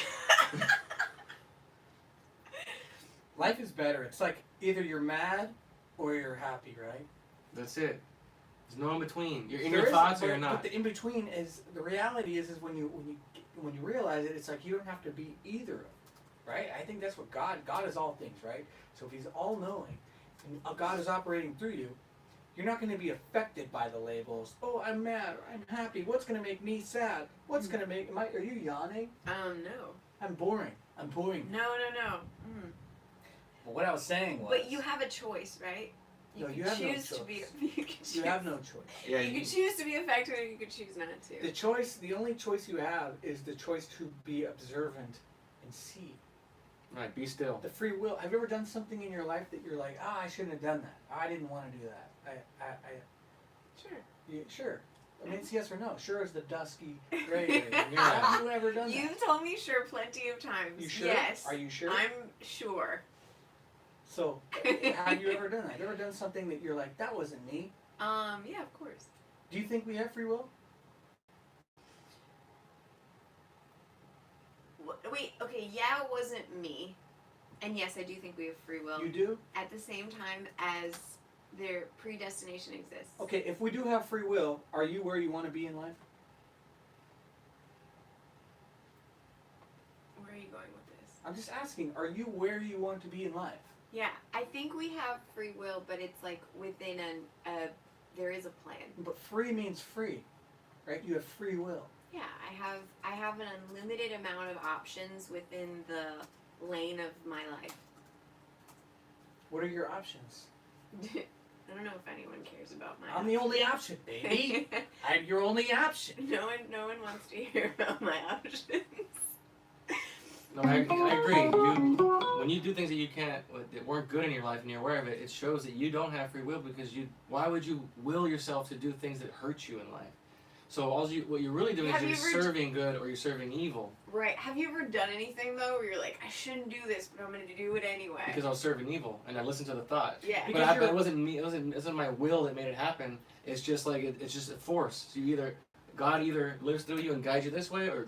Life is better. It's like either you're mad or you're happy, right? That's it. There's no in between. You're in There your is, thoughts or but- you're not. But the in between is the reality is when you realize it, it's like you don't have to be either, of them, right? I think that's what God is all things, right? So if He's all knowing, and God is operating through you, you're not going to be affected by the labels. Oh, I'm mad. Or I'm happy. What's going to make me sad? What's going to make? Are you yawning? No. I'm boring. I'm boring. No. But what I was saying was. But you have a choice, right? You No, can you have no choose to be. choice. You can choose. You have no choice. Yeah, You can choose to be affected, or you can choose not to. The only choice you have is the choice to be observant and see. right, be still. The free will. Have you ever done something in your life that you're like, I shouldn't have done that. I didn't want to do that. Sure. Sure. I mean, it's yes or no. Sure is the dusky gray area. Yeah. Have you ever done that? You've told me sure plenty of times. You sure? Yes. Are you sure? I'm sure. So, have you ever done that? Have you ever done something that you're like, that wasn't me? Yeah, of course. Do you think we have free will? Wait, okay, yeah, it wasn't me. And yes, I do think we have free will. You do? At the same time as their predestination exists. Okay, if we do have free will, are you where you want to be in life? Where are you going with this? I'm just asking, are you where you want to be in life? Yeah, I think we have free will, but it's like within there is a plan. But free means free, right? You have free will. Yeah, I have an unlimited amount of options within the lane of my life. What are your options? I don't know if anyone cares about my I'm the only option, baby. options. I'm your only option. No one wants to hear about my options. No, I agree. When you do things that you can't, that weren't good in your life, and you're aware of it, it shows that you don't have free will because why would you will yourself to do things that hurt you in life? So what you're really doing Have is you you're ever serving good or you're serving evil Right. Have you ever done anything though where you're like, I shouldn't do this, but I'm gonna do it anyway? because I was serving evil and I listened to the thought. Yeah. Because But you're- it wasn't me. It wasn't my will that made it happen. It's just like it's just a force. So God either lives through you and guides you this way, or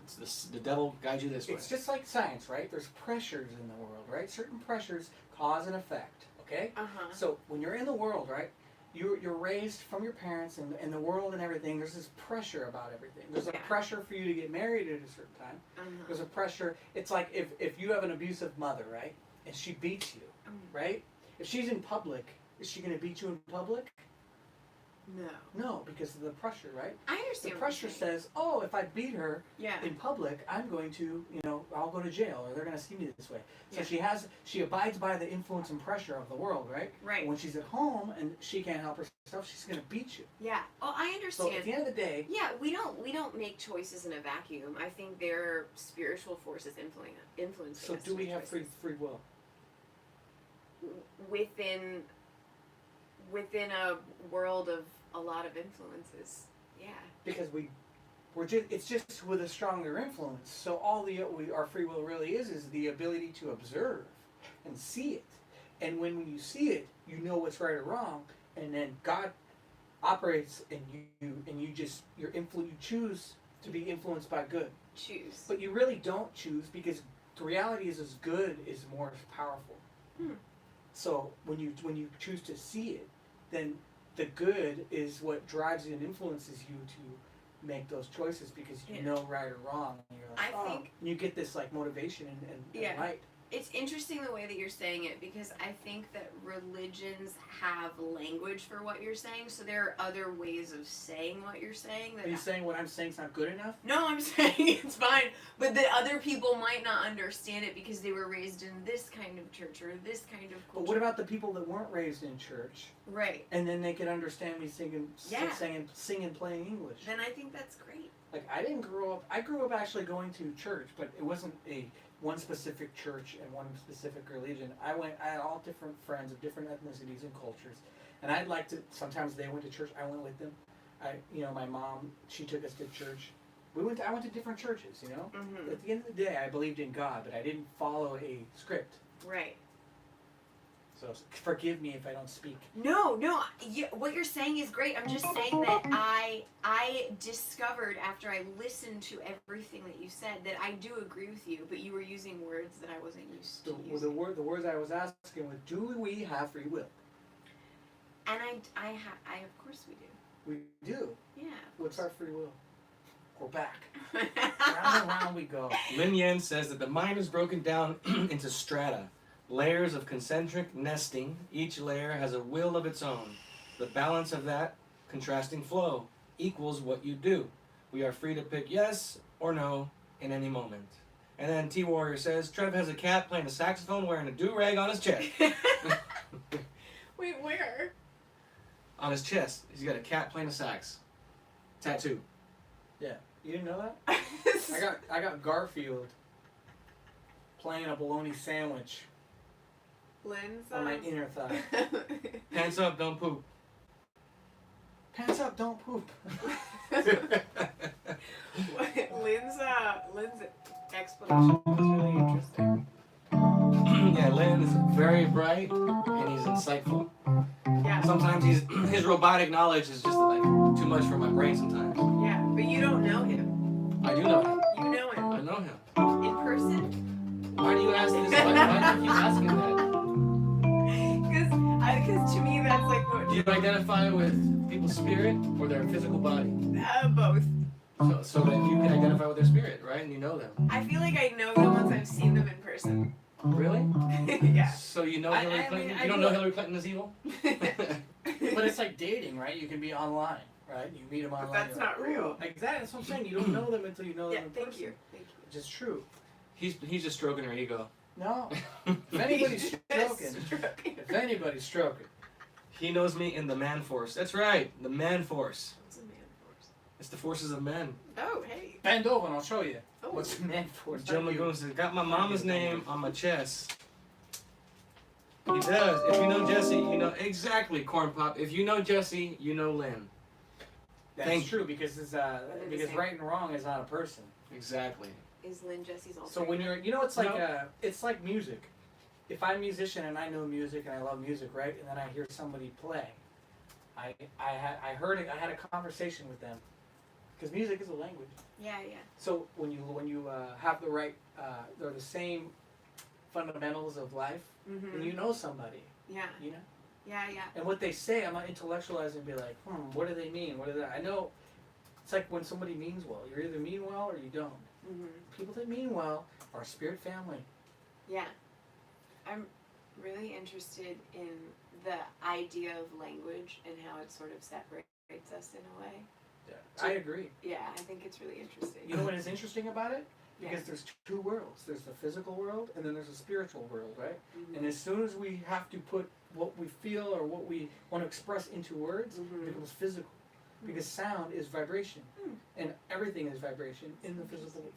the devil guides you this way. It's just like science, right? There's pressures in the world, right? Certain pressures cause an effect, okay? Uh-huh. So when you're in the world, right, you're raised from your parents and the world and everything. There's this pressure about everything. There's a Yeah. pressure for you to get married at a certain time. Uh-huh. There's a pressure. It's like if you have an abusive mother, right, and she beats you, right? If she's in public, is she going to beat you in public? No. No, because of the pressure, right? I The understand. pressure what you're saying. says, oh, if I beat her Yeah. in public, I'm going to, I'll go to jail, or they're going to see me this way. So Yeah. she abides by the influence and pressure of the world, right? Right. When she's at home and she can't help herself, she's going to beat you. Yeah. Oh, I So understand. at the end of the day, Yeah, we don't make choices in a vacuum. I think there are spiritual forces influencing so us do to we make have free will? within a world of a lot of influences. Yeah. Because it's just with a stronger influence. So our free will really is the ability to observe and see it. And when you see it, you know what's right or wrong, and then God operates and you choose to be influenced by good. Choose. But you really don't choose because the reality is good is more powerful. So when you choose to see it, then the good is what drives you and influences you to make those choices because you Yeah. know right or wrong. And you're like, I think- and you get this like motivation and Yeah. light. It's interesting the way that you're saying it because I think that religions have language for what you're saying, so there are other ways of saying what you're saying. Are you saying what I'm saying is not good enough? No, I'm saying it's fine, but that other people might not understand it because they were raised in this kind of church or this kind of culture. But what about the people that weren't raised in church Right. and then they could understand me singing, Yeah. singing, playing English? Then I think that's great. Like I grew up actually going to church, but it wasn't one specific church and one specific religion. I had all different friends of different ethnicities and cultures, and sometimes they went to church, I went with them. My mom, she took us to church. I went to different churches, Mm-hmm. At the end of the day, I believed in God, but I didn't follow a script. Right. So forgive me if I don't speak. No, what you're saying is great. I'm just saying that I discovered after I listened to everything that you said that I do agree with you, but you were using words that I wasn't used to using. The words I was asking was, do we have free will? And I of course we do. We do. Yeah. What's our free will? We're back. our? Round and round we go. Lin Yan says that the mind is broken down into strata, layers of concentric nesting. Each layer has a will of its own. The balance of that contrasting flow equals what you do. We are free to pick yes or no in any moment. And then T Warrior says Trev has a cat playing a saxophone wearing a do-rag on his chest. Wait, where? on his chest, he's got a cat playing a sax. Tattoo. Yeah. You didn't know that? I got Garfield playing a bologna sandwich Lynn's on my inner thigh. Pants up, don't poop. Pants up, don't poop. Lynn's explanation was really interesting. Yeah, Lynn is very bright and he's insightful. Yeah, Sometimes his robotic knowledge is just like too much for my brain sometimes. yeah, but you don't know him. I do know him. You know him I know him. in person. Why do you ask this? Why do you keep asking that? Because to me that's like what. Do you identify with people's spirit or their physical body? Both. So that you can identify with their spirit, right? And you know them. I feel like I know them once I've seen them in person. Really? Yeah. So you know I Hillary mean, Clinton? I You don't do- know Hillary Clinton is evil? But it's like dating, right? You can be online, right? You meet them online. But that's you're like, not real. "Ooh." Exactly. That's what I'm saying. You don't know them until you know Yeah, them in thank person. you. Thank you. Which is true. He's just stroking her ego. No. If anybody's stroking, if anybody's stroking, He knows me in the man force. That's right, the man force. What's a man force? It's the forces of men. Oh, hey. bend over and I'll show you. Oh. What's meant for? Joe Lagoon says, got my mama's name on my chest. He does. If you know Jesse, you know exactly, Corn Pop. If you know Jesse, you know Lynn. That's Thank- true because it's because same. right and wrong is not a person. Exactly. Is Lynn Jesse's also? So when you're, it's like it's like music. If I'm a musician and I know music and I love music, right, and then I hear somebody play, I heard it. I had a conversation with them because music is a language. Yeah, yeah. So when you have the right, they're the same fundamentals of life. Mm-hmm. When you know somebody, Yeah, you know, yeah, yeah. and what they say, I'm not intellectualizing and be like, what do they mean? What do they? I know. It's like when somebody means well. You either mean well or you don't. Mm-hmm. People that mean well are a spirit family. Yeah. I'm really interested in the idea of language and how it sort of separates us in a way. Yeah, I agree. Yeah, I think it's really interesting. You know what is interesting about it? Because Yeah. there's two worlds. There's the physical world and then there's a spiritual world, right? Mhm. And as soon as we have to put what we feel or what we want to express into words, Mhm. it becomes physical. Because sound is vibration. Mm. And everything is vibration in the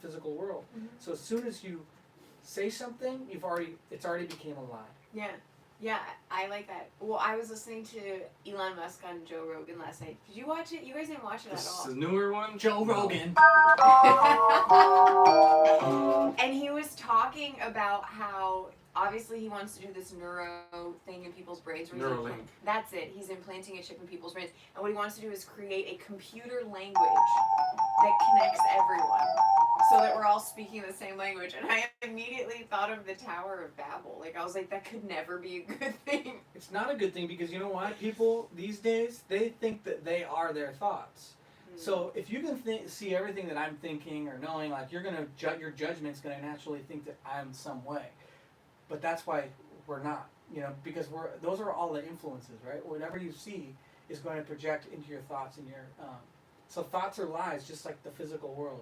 physical world. Mhm. So as soon as you say something, it's already became a lie. Yeah. Yeah, I like that. Well, I was listening to Elon Musk on Joe Rogan last night. Did you watch it? You guys didn't watch it at This all. is a newer one. Joe Rogan. And he was talking about how obviously he wants to do this neuro thing in people's brains. Where he's Neuralink. that's it. He's implanting a chip in people's brains. And what he wants to do is create a computer language that connects everyone so that we're all speaking the same language. And I immediately thought of the Tower of Babel. Like, I was like, that could never be a good thing. It's not a good thing because you know why? People these days, they think that they are their thoughts. So if you can see everything that I'm thinking or knowing, like you're gonna your judgment's gonna naturally think that I'm some way, but that's why we're not, because those are all the influences, right? Whatever you see is going to project into your thoughts and your, so thoughts are lies, just like the physical world,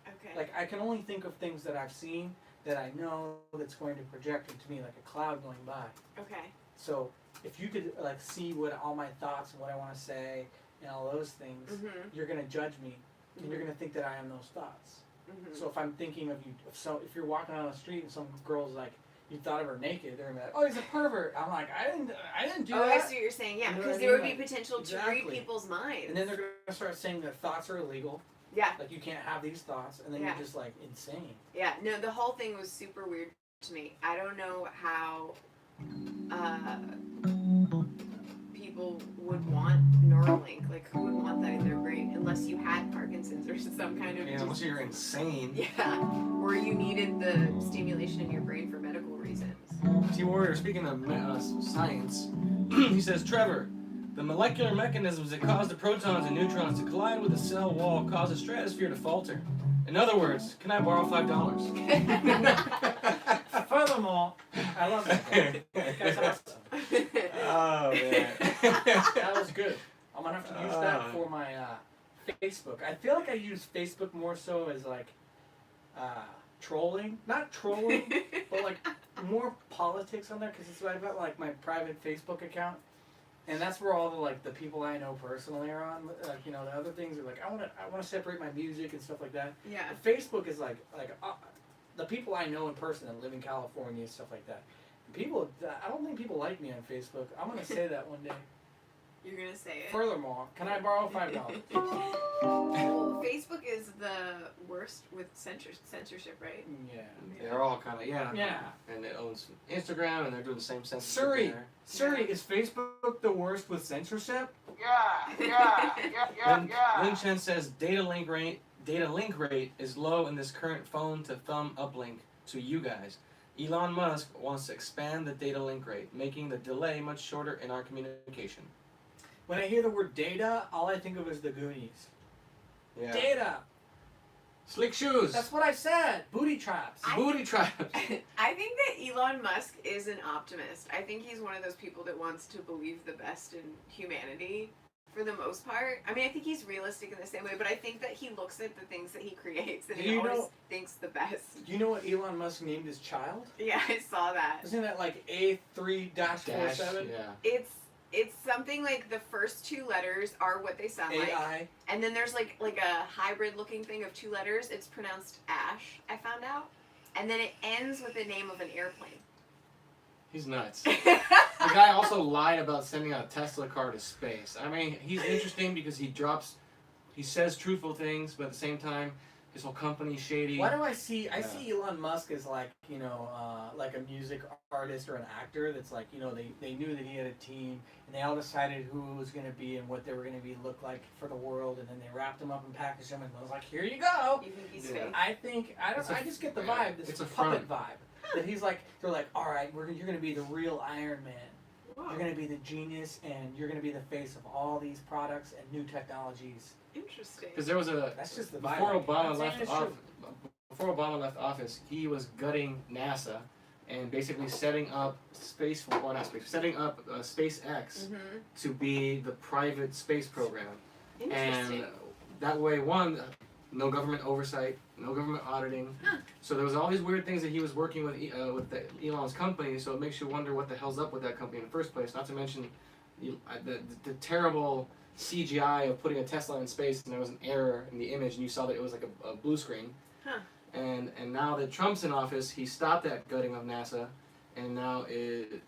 Okay. Like I can only think of things that I've seen that I know that's going to project into me like a cloud going by. Okay. So if you could like see what all my thoughts and what I want to say and all those things, Mm-hmm. you're gonna judge me, and you're gonna think that I am those thoughts. Mm-hmm. So if I'm thinking of you, if you're walking down the street and some girl's like, you thought of her naked, they're gonna be like, oh, he's a pervert. I'm like, I didn't do Oh, I that. see what you're saying. Yeah, You know because what I there would mean? be potential to read Exactly. people's minds. And then they're gonna start saying that thoughts are illegal. Yeah. Like you can't have these thoughts, and then Yeah. you're just like insane. Yeah, no, the whole thing was super weird to me. I don't know how people would want Neuralink. Like, who would want that in their brain unless you had Parkinson's or some kind of Yeah, unless you're insane. yeah, or you needed the stimulation in your brain for medical reasons. T-Warrior, speaking of science, he says, Trevor, the molecular mechanisms that cause the protons and neutrons to collide with the cell wall cause the stratosphere to falter. In other words, can I borrow $5? Furthermore, I love that. That guy's awesome. Oh, man. That was good. I'm gonna have to use that Oh. for my Facebook. I feel like I use Facebook more so as like trolling, not trolling, but like more politics on there because it's I've got like my private Facebook account, And that's where all the like the people I know personally are on. Like, you know, the other things are like I want to separate my music and stuff like that. Yeah. Facebook is like the people I know in person that live in California and stuff like that. People, I don't think people like me on Facebook. I'm gonna say that one day. You're gonna say it. Furthermore, can I borrow $5? Well, Facebook is the worst with censorship, right? Yeah. They're all kind of Yeah. And it owns Instagram, and they're doing the same censorship Siri, there. Siri, is Facebook the worst with censorship? Lin Chen says data link rate is low in this current phone to thumb uplink to you guys. Elon Musk wants to expand the data link rate, making the delay much shorter in our communication. When I hear the word data, all I think of is the Goonies. Yeah. Data. Slick shoes. That's what I said. Booty traps. Booty traps. I think that Elon Musk is an optimist. I think he's one of those people that wants to believe the best in humanity for the most part. I mean, I think he's realistic in the same way, but I think that he looks at the things that he creates and he You always know- thinks the best. Do you know what Elon Musk named his child? Yeah, I saw that. Isn't that like A3-47? Yeah. It's something like the first two letters are what they sound like. AI. And then there's like a hybrid looking thing of two letters. It's pronounced Ash, I found out. And then it ends with the name of an airplane. He's nuts. The guy also lied about sending a Tesla car to space. I mean, he's interesting because he says truthful things, but at the same time, his whole company's shady. Why do I see Elon Musk as like, you know, like a music artist or an actor that's like, you know, they knew that he had a team and they all decided who it was going to be and what they were going to be look like for the world, and then they wrapped him up and packaged him and was like, here you go. You think he's Yeah. fake? I just get the vibe, this it's a puppet front. vibe. That he's like, they're like, all right, you're going to be the real Iron Man. Whoa. You're going to be the genius, and you're going to be the face of all these products and new technologies. Interesting. Because there was That's just the vibe. before I get. Obama I'm saying left it's off, true. before Obama left office, he was gutting NASA and basically setting up SpaceX Mm-hmm. to be the private space program. Interesting. And that way, one, no government oversight, no government auditing. Huh. So there was all these weird things that he was working with Elon's company. So it makes you wonder what the hell's up with that company in the first place. Not to mention the terrible CGI of putting a Tesla in space, and there was an error in the image, and you saw that it was like a blue screen. Huh. And now that Trump's in office, he stopped that gutting of NASA, and now it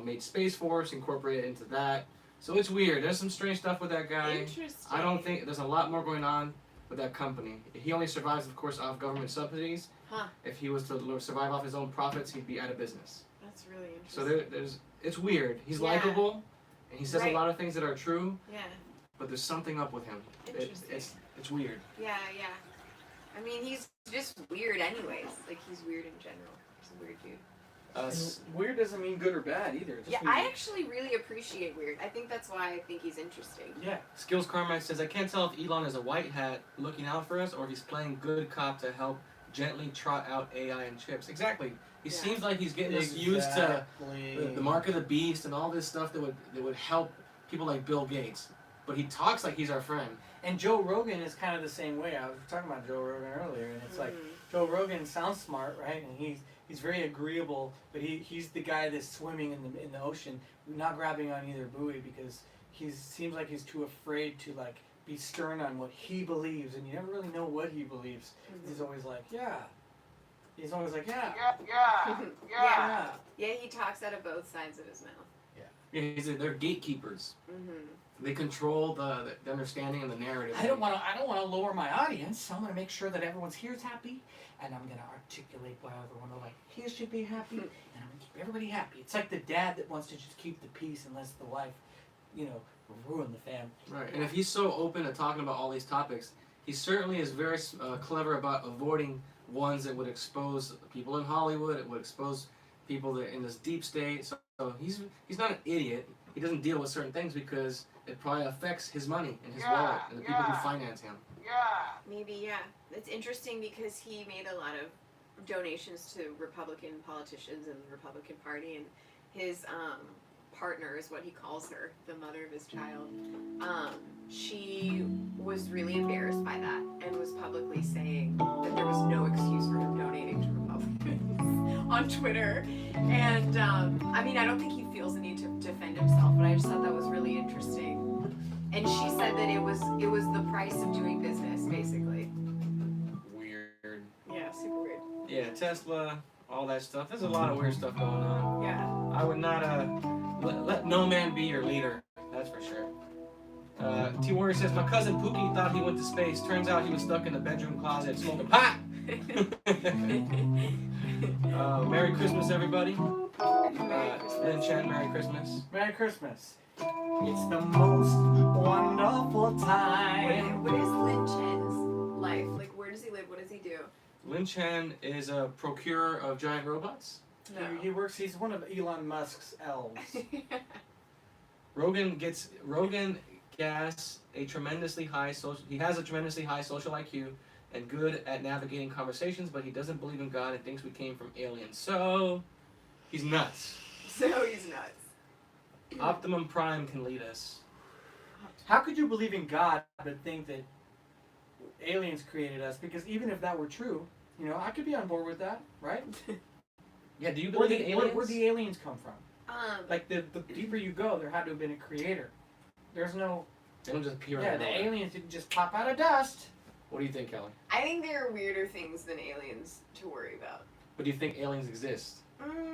made Space Force, incorporated into that. So it's weird. There's some strange stuff with that guy. Interesting. I don't think there's a lot more going on with that company. He only survives, of course, off government subsidies. Huh. If he was to survive off his own profits, he'd be out of business. That's really So interesting. it's weird. He's Yeah. likable, and he says Right. a lot of things that are true, Yeah. but there's something up with him. Interesting. It's weird. Yeah, yeah. I mean, he's just weird anyways. Like, he's weird in general. He's a weird dude. Weird doesn't mean good or bad either. It just Yeah, means- I actually really appreciate weird. I think that's why I think he's interesting. Yeah. Skills Carmine says, I can't tell if Elon is a white hat looking out for us or he's playing good cop to help gently trot out AI and chips. Exactly. He Yeah. seems like he's getting us used to the mark of the beast and all this stuff that would help people like Bill Gates. But he talks like he's our friend. And Joe Rogan is kind of the same way. I was talking about Joe Rogan earlier, and it's like Joe Rogan sounds smart, right? And he's very agreeable, but he's the guy that's swimming in the ocean, not grabbing on either buoy because he seems like he's too afraid to like be stern on what he believes, and you never really know what he believes. He's always like, yeah. He's always like, yeah. Yeah. Yeah, he talks out of both sides of his mouth. Yeah, they're gatekeepers. Mm-hmm. They control the understanding and the narrative. I don't want to lower my audience. I'm going to make sure that everyone's here's happy, and I'm going to articulate why everyone like he should be happy, and I'm going to keep everybody happy. It's like the dad that wants to just keep the peace and lets the wife, ruin the family. Right, and if he's so open to talking about all these topics, he certainly is very clever about avoiding ones that would expose people in Hollywood. It would expose people that in this deep state. So he's not an idiot. He doesn't deal with certain things because it probably affects his money and his wallet and the people who finance him. Maybe, yeah. It's interesting because he made a lot of donations to Republican politicians and the Republican Party, and his partner is what he calls her, the mother of his child. She was really embarrassed by that and was publicly saying that there was no excuse for him donating to Republicans on Twitter. And I mean, I don't think he feels the need to defend himself, but I just thought that was really that it was the price of doing business, basically. Weird. Yeah, super weird. Yeah, Tesla, all that stuff. There's a lot of weird stuff going on. Yeah. I would not let no man be your leader. That's for sure. T Warrior says my cousin Pookie thought he went to space. Turns out he was stuck in the bedroom closet smoking pot. Merry Christmas, everybody. Lin Chen, Merry Christmas. Merry Christmas. It's the most wonderful time. What is Lin Chen's life? Like, where does he live? What does he do? Lin Chen is a procurer of giant robots. No. He works. He's one of Elon Musk's elves. Rogan gas a tremendously high social. He has a tremendously high social IQ and good at navigating conversations, but he doesn't believe in God and thinks we came from aliens. So he's nuts. So he's nuts. Optimum Prime can lead us. How could you believe in God but think that aliens created us? Because even if that were true, you know, I could be on board with that, right? Yeah, do you Where believe in aliens? where the aliens come from? Like the deeper you go, there had to have been a creator. There's no. They don't just appear. Yeah, out of the nowhere. aliens didn't just pop out of dust. What do you think, Kelly? I think there are weirder things than aliens to worry about. But do you think aliens exist?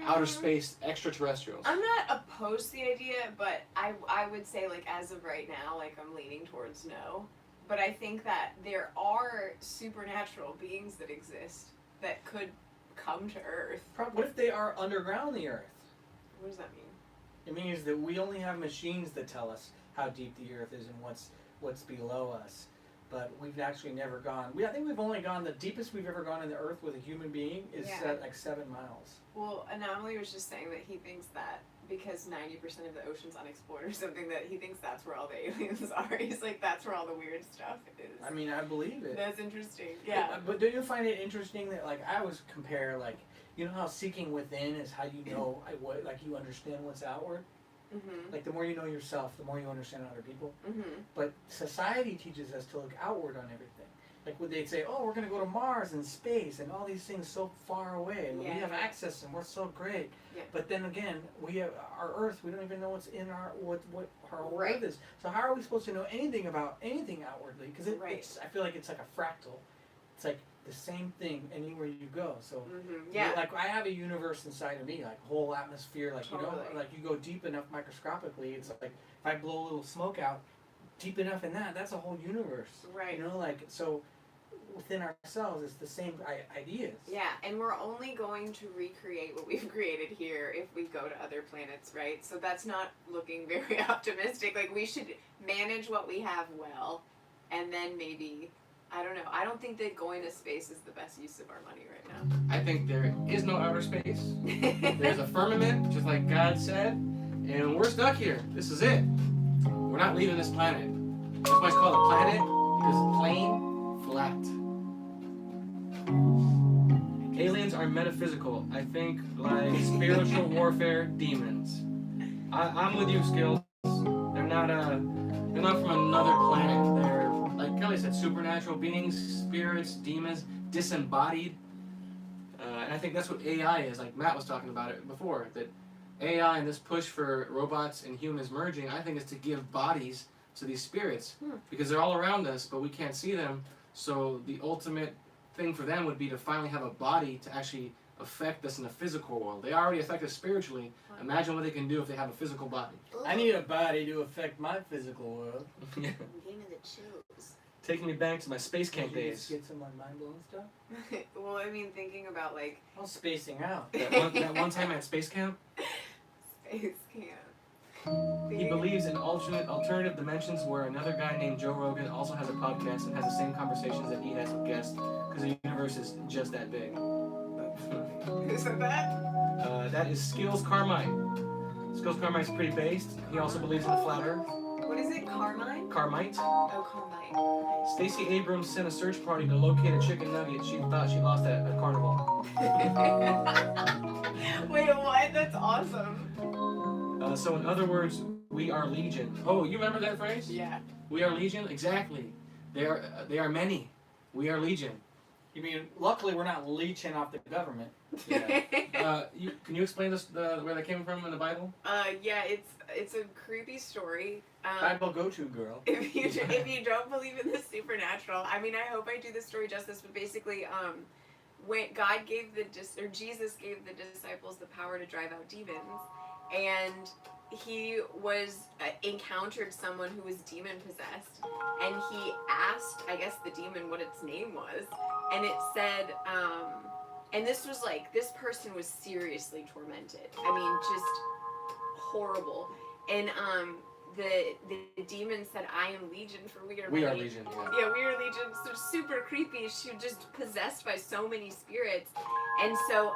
Outer space, extraterrestrials. I'm not opposed to the idea, but I would say, like, as of right now, like, I'm leaning towards no. But I think that there are supernatural beings that exist that could come to Earth. What if they are underground the Earth? What does that mean? It means that we only have machines that tell us how deep the Earth is and what's below us. But we've actually never gone. I think we've only gone. The deepest we've ever gone in the Earth with a human being is like 7 miles. Well, Anomaly was just saying that he thinks that because 90% of the ocean's unexplored or something, that he thinks that's where all the aliens are. He's like, that's where all the weird stuff is. I mean, I believe it. That's interesting. Yeah. But do you find it interesting that, like, I always compare, like, you know how seeking within is how you know, like, you understand what's outward? Mhm. Like, the more you know yourself, the more you understand other people. Mhm. But society teaches us to look outward on everything. Like, would they say, oh, we're going to go to Mars and space and all these things so far away, and we have access and we're so great. Yeah. But then again, we have our Earth. We don't even know what's in what our whole Right. Earth is. So how are we supposed to know anything about anything outwardly? Because Right. it's, I feel like it's like a fractal. It's like the same thing anywhere you go. So Yeah. like I have a universe inside of me, like whole atmosphere. Like you know, Totally. like you go deep enough microscopically. It's like if I blow a little smoke out deep enough in that's a whole universe. Right. You know, like so. Within ourselves, it's the same ideas. Yeah, and we're only going to recreate what we've created here if we go to other planets, right? So that's not looking very optimistic. Like, we should manage what we have well, and then maybe, I don't know. I don't think that going to space is the best use of our money right I think there is no outer space. now. There's a firmament, just like God said, and we're stuck here. This is it. We're not leaving this planet. That's why it's called a planet, because it's plain, flat. Aliens are metaphysical. I think like spiritual warfare demons. I'm with you, Skills. They're not from another planet. They're, like Kelly said, supernatural beings, spirits, demons, disembodied. And I think that's what AI is. Like Matt was talking about it before, that AI and this push for robots and humans merging, I think is to give bodies to these spirits. Because they're all around us, but we can't see them. So the ultimate thing for them would be to finally have a body to actually affect us in the physical world. They already affect us spiritually. Imagine what they can do if they have a physical body. I need a body to affect my physical world. Yeah. Game of the chills. Taking me back to my space camp Did you days. just get some like mind-blowing stuff? Well, I mean, thinking about, like, I was spacing out. That one time at space camp, space camp. he believes in alternative dimensions where another guy named Joe Rogan also has a podcast and has the same conversations that he has with guests because the universe is just that big. Who said that? That is Skills Carmine. Skills Carmine's pretty based. He also believes in the flat earth. What is it? Carmine? Carmite. Oh, Carmine. Stacey Abrams sent a search party to locate a chicken nugget she thought she lost at a carnival. Wait, what? That's awesome. So in other words, we are legion. Oh, you remember that phrase? Yeah. We are legion? Exactly. They are many. We are legion. You mean, luckily we're not leeching off the government. Yeah. Can you explain this where that came from in the Bible? Yeah, it's a creepy story. Bible go-to girl. If you don't believe in the supernatural, I mean, I hope I do the story justice, but basically, when God gave Jesus gave the disciples the power to drive out demons, and he was encountered someone who was demon possessed, and he asked, I guess, the demon what its name was, and it said, and this was like, this person was seriously tormented. I mean, just horrible. And the demon said, "I am Legion," for we are We are many. Legion. Yeah, we are Legion. So super creepy. She was just possessed by so many spirits, and so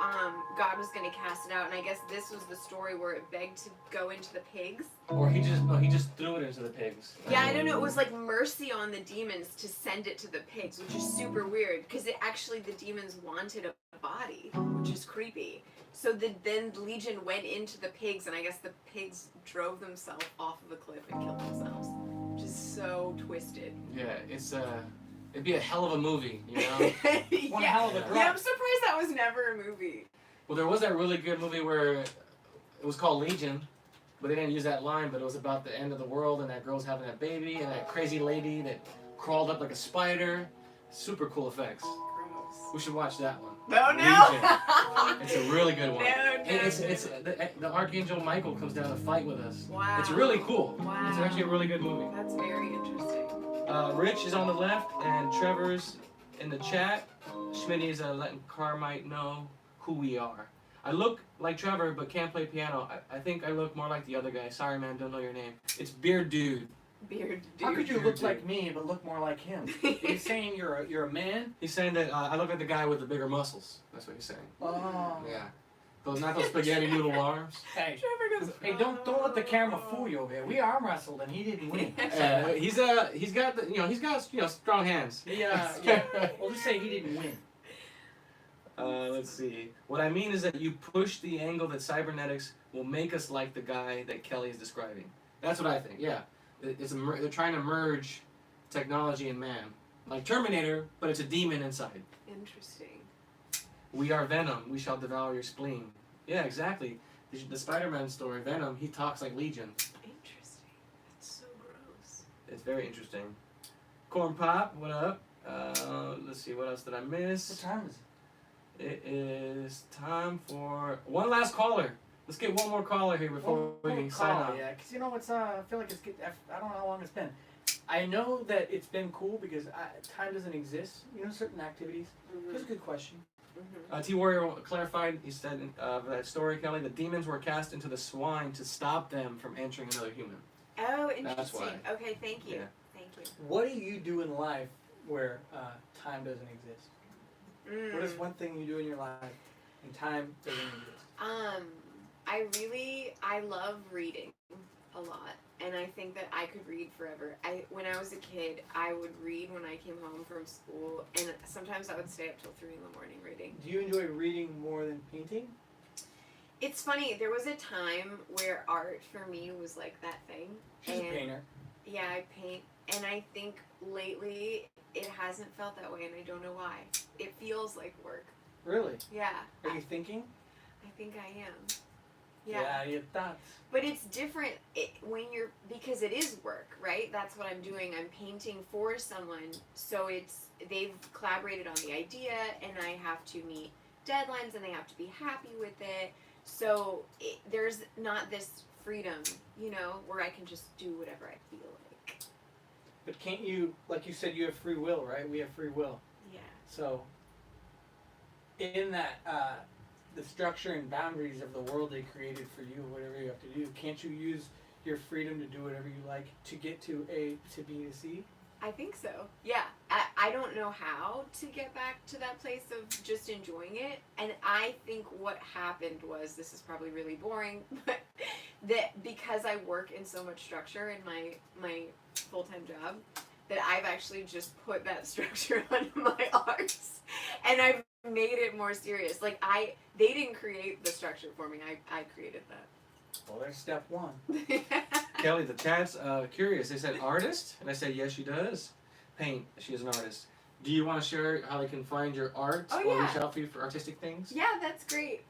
God was gonna cast it out. And I guess this was the story where it begged to go into the pigs. Or he just threw it into the pigs. Yeah, I don't know. It was like mercy on the demons to send it to the pigs, which is super weird because it actually the demons wanted a body, which is creepy. So then Legion went into the pigs, and I guess the pigs drove themselves off of a cliff and killed themselves, which is so twisted. Yeah, it'd be a hell of a movie, you know. One yeah. hell of a Yeah. drop. Yeah, I'm surprised that was never a movie. Well, there was that really good movie where it was called Legion, but they didn't use that line. But it was about the end of the world, and that girl's having that baby, and that crazy lady that crawled up like a spider. Super cool effects. Gross. We should watch that one. No, Legion. It's a really good one. No, And it's the Archangel Michael comes down to fight with us. Wow. It's really cool. Wow. It's actually a really good movie. That's very interesting. Rich is on the left, and Trevor's in the chat. Schmitty's letting Carmite know who we are. I look like Trevor, but can't play piano. I think I look more like the other guy. Sorry, man, don't know your name. It's Beard Dude. Beard dude. How could you look like me but look more like him? He's saying you're a man? He's saying that I look like the guy with the bigger muscles. That's what he's saying. Oh. Yeah. Not those spaghetti noodle arms. Hey, Trevor goes, hey, don't let the camera fool you over here. We arm wrestled and he didn't win. He's got strong hands. Yeah. We'll just say he didn't win. Let's see. What I mean is that you push the angle that cybernetics will make us like the guy that Kelly is describing. That's what I think. Yeah, they're trying to merge technology and man, like Terminator, but it's a demon inside. Interesting. We are Venom. We shall devour your spleen. Yeah, exactly. The Spider-Man story, Venom. He talks like Legion. Interesting. That's so gross. It's very interesting. Corn Pop, what up? Let's see. What else did I miss? What time is it? It is time for one last caller. Let's get one more caller here before we sign off. Yeah, because you know what's I feel like I don't know how long it's been. I know that it's been cool because time doesn't exist. You know, certain activities. That's a good question. T Warrior clarified. He said that story, Kelly. The demons were cast into the swine to stop them from entering another human. Oh, That's interesting. why. Okay, thank you. Yeah. Thank you. What do you do in life where time doesn't exist? What is one thing you do in your life and time doesn't exist? I love reading a lot, and I think that I could read forever. When I was a kid, I would read when I came home from school, and sometimes I would stay up till 3 a.m. reading. Do you enjoy reading more than painting? It's funny, there was a time where art for me was like that thing. She's a painter. Yeah, I paint, and I think lately it hasn't felt that way, and I don't know why. It feels like work. Really? Yeah, Are you thinking? I think I am. Yeah. Yeah, your thoughts. But it's different because it is work, right? That's what I'm doing. I'm painting for someone, so they've collaborated on the idea, and I have to meet deadlines, and they have to be happy with it. So there's not this freedom, where I can just do whatever I feel like. But can't you, like you said, you have free will, right? We have free will. Yeah. So, in that, the structure and boundaries of the world they created for you, whatever you have to do, can't you use your freedom to do whatever you like to get to A to B to C? I think so. Yeah. I don't know how to get back to that place of just enjoying it. And I think what happened was, this is probably really boring, but that because I work in so much structure in my full-time job, that I've actually just put that structure onto my arts. And I've made it more serious. Like they didn't create the structure for me. I created that. Well, there's step one. Kelly, the chat's curious. They said artist, and I said yes, she does paint. She is an artist. Do you want to share how they can find your art Oh, or yeah. reach out for you for artistic things? Yeah, that's great.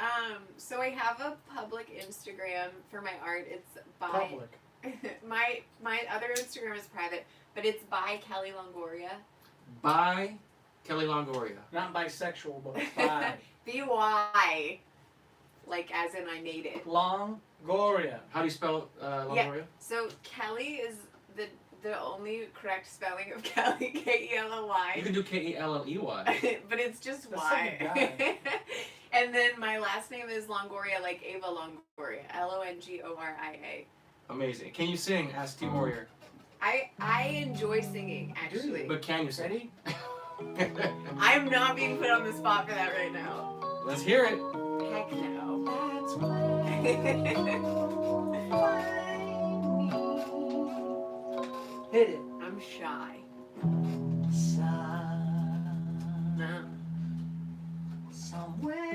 So I have a public Instagram for my art. It's by Public. my other Instagram is private, but it's by Kelly Longoria. By Kelly Longoria. Not bisexual, but bi. BY, like as in I made it. Longoria. How do you spell Longoria? So Kelly is the only correct spelling of Kelly, K-E-L-L-Y. You can do Kelley. But it's just That's Y. like a guy. And then my last name is Longoria, like Ava Longoria. Longoria. Amazing. Can you sing? Ask T Warrior. I enjoy singing, actually. But can you sing? Ready? I am not being put on the spot for that right now. Let's hear it. Heck no. That's why. Hit it. I'm shy. Somewhere.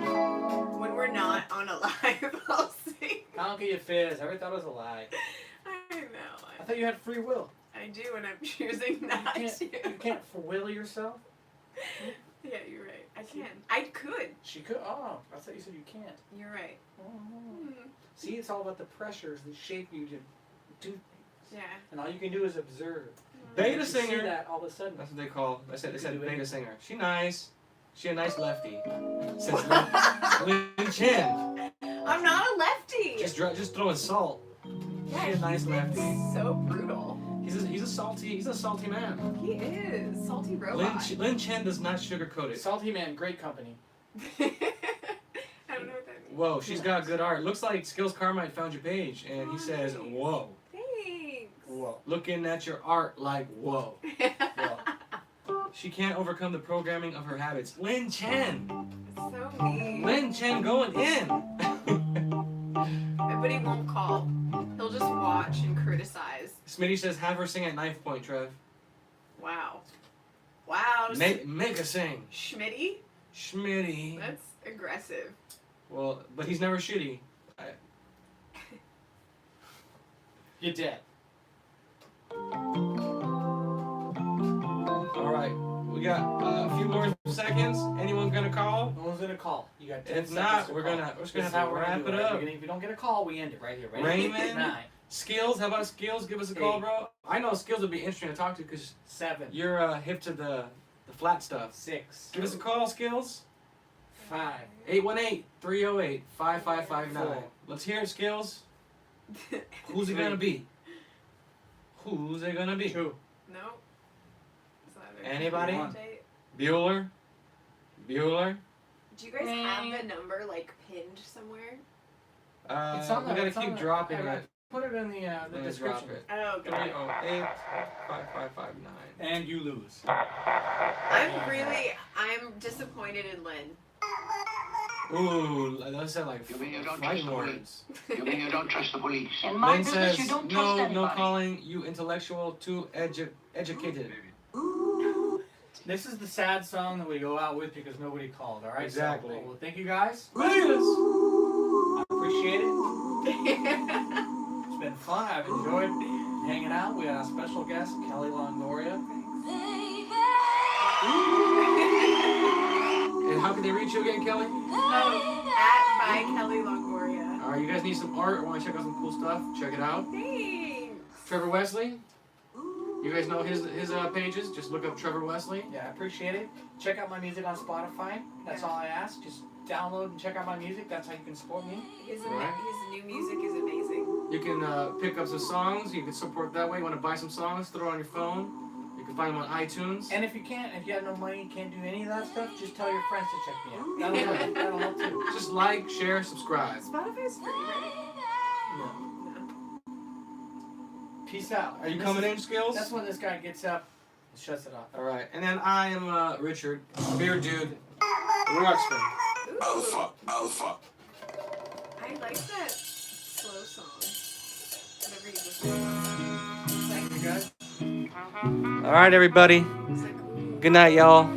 When we're not on a live, I'll sing. Donkey of Fizz. I ever thought it was a lie. I know. I thought you had free will. I do, and I'm choosing not You to. can't will yourself. Yeah, you're right. I can. I could. She could. Oh, I thought you said you can't. You're right. Oh. Mm, See, it's all about the pressures that shape you to do things. yeah. And all you can do is observe. Beta You singer. See that all of a sudden. That's what they call. They said You can do beta anything. singer. She nice. She a nice lefty. Says Lin Chen. I'm not a lefty. Just throwing salt. Yeah, She a nice he's lefty. so brutal. He's a salty man. He is salty robot. Lin Chen does not sugarcoat it. Salty Man, great company. I don't know what that means. Whoa, she's got good art. Looks like Skills Carmine found your page, and he says, Nice. "Whoa, Thanks. Whoa. looking at your art like whoa." She can't overcome the programming of her habits. Lin Chen, So mean. Lin Chen going in. But he won't call. He'll just watch and criticize. Smitty says, "Have her sing at knife point, Trev. Wow. Wow. Make her sing." Schmitty? Schmitty. That's aggressive. Well, but he's never shitty. You're dead. All right, we got a few more seconds. Anyone gonna call? No one's gonna call. You got 10 If seconds not, to we're call. gonna This have is how to we're gonna wrap do it up. If you don't get a call, we end it right here. Ready? Raymond? 9, Skills, how about Skills? Give us a call, 8. bro. I know Skills would be interesting to talk to because 7, you're hip to the flat stuff. 6, Give us a call, Skills. 5. 818-308-5559. Four. Let's hear it, Skills. Who's it 3. gonna be? Who's it gonna be? 2. No. It's not a Anybody? update. Bueller? Bueller? Do you guys have the number like pinned somewhere? It's on We the- gotta it's on keep the- dropping I it. Put it in the Let me drop description. it. Oh god. 308-5559. And you lose. I'm disappointed in Lynn. Ooh, that said like You mean you don't fighting trust the words. You mean you don't trust the police? In my Lynn business, says, you don't trust no anybody. calling, you intellectual, too educated. This is the sad song that we go out with because nobody called, alright? Exactly. So, well, thank you guys. Vegas! I appreciate it. It's been fun. I've enjoyed hanging out. We had a special guest, Kelly Longoria. And how can they reach you again, Kelly? At by Kelly Longoria. Alright, you guys need some art or want to check out some cool stuff? Check it out. Thanks. Trevor Wesley. You guys know his pages. Just look up Trevor Wesley. Yeah, I appreciate it. Check out my music on Spotify. That's all I ask. Just download and check out my music. That's how you can support me. His Right. new music is amazing. You can pick up some songs. You can support that way. You want to buy some songs? Throw it on your phone. You can find them on iTunes. And if you have no money, can't do any of that stuff, just tell your friends to check me out. That'll help too. Just like, share, subscribe. Spotify's free, right? No. Peace out. Are you coming in, Skills? That's when this guy gets up and shuts it off. All right. And then I am Richard, Beard Dude, Ruxpin. Ooh. Alpha. I like that slow song. Whatever you just said. Thank you guys. All right, everybody. It's like, ooh. Good night, y'all.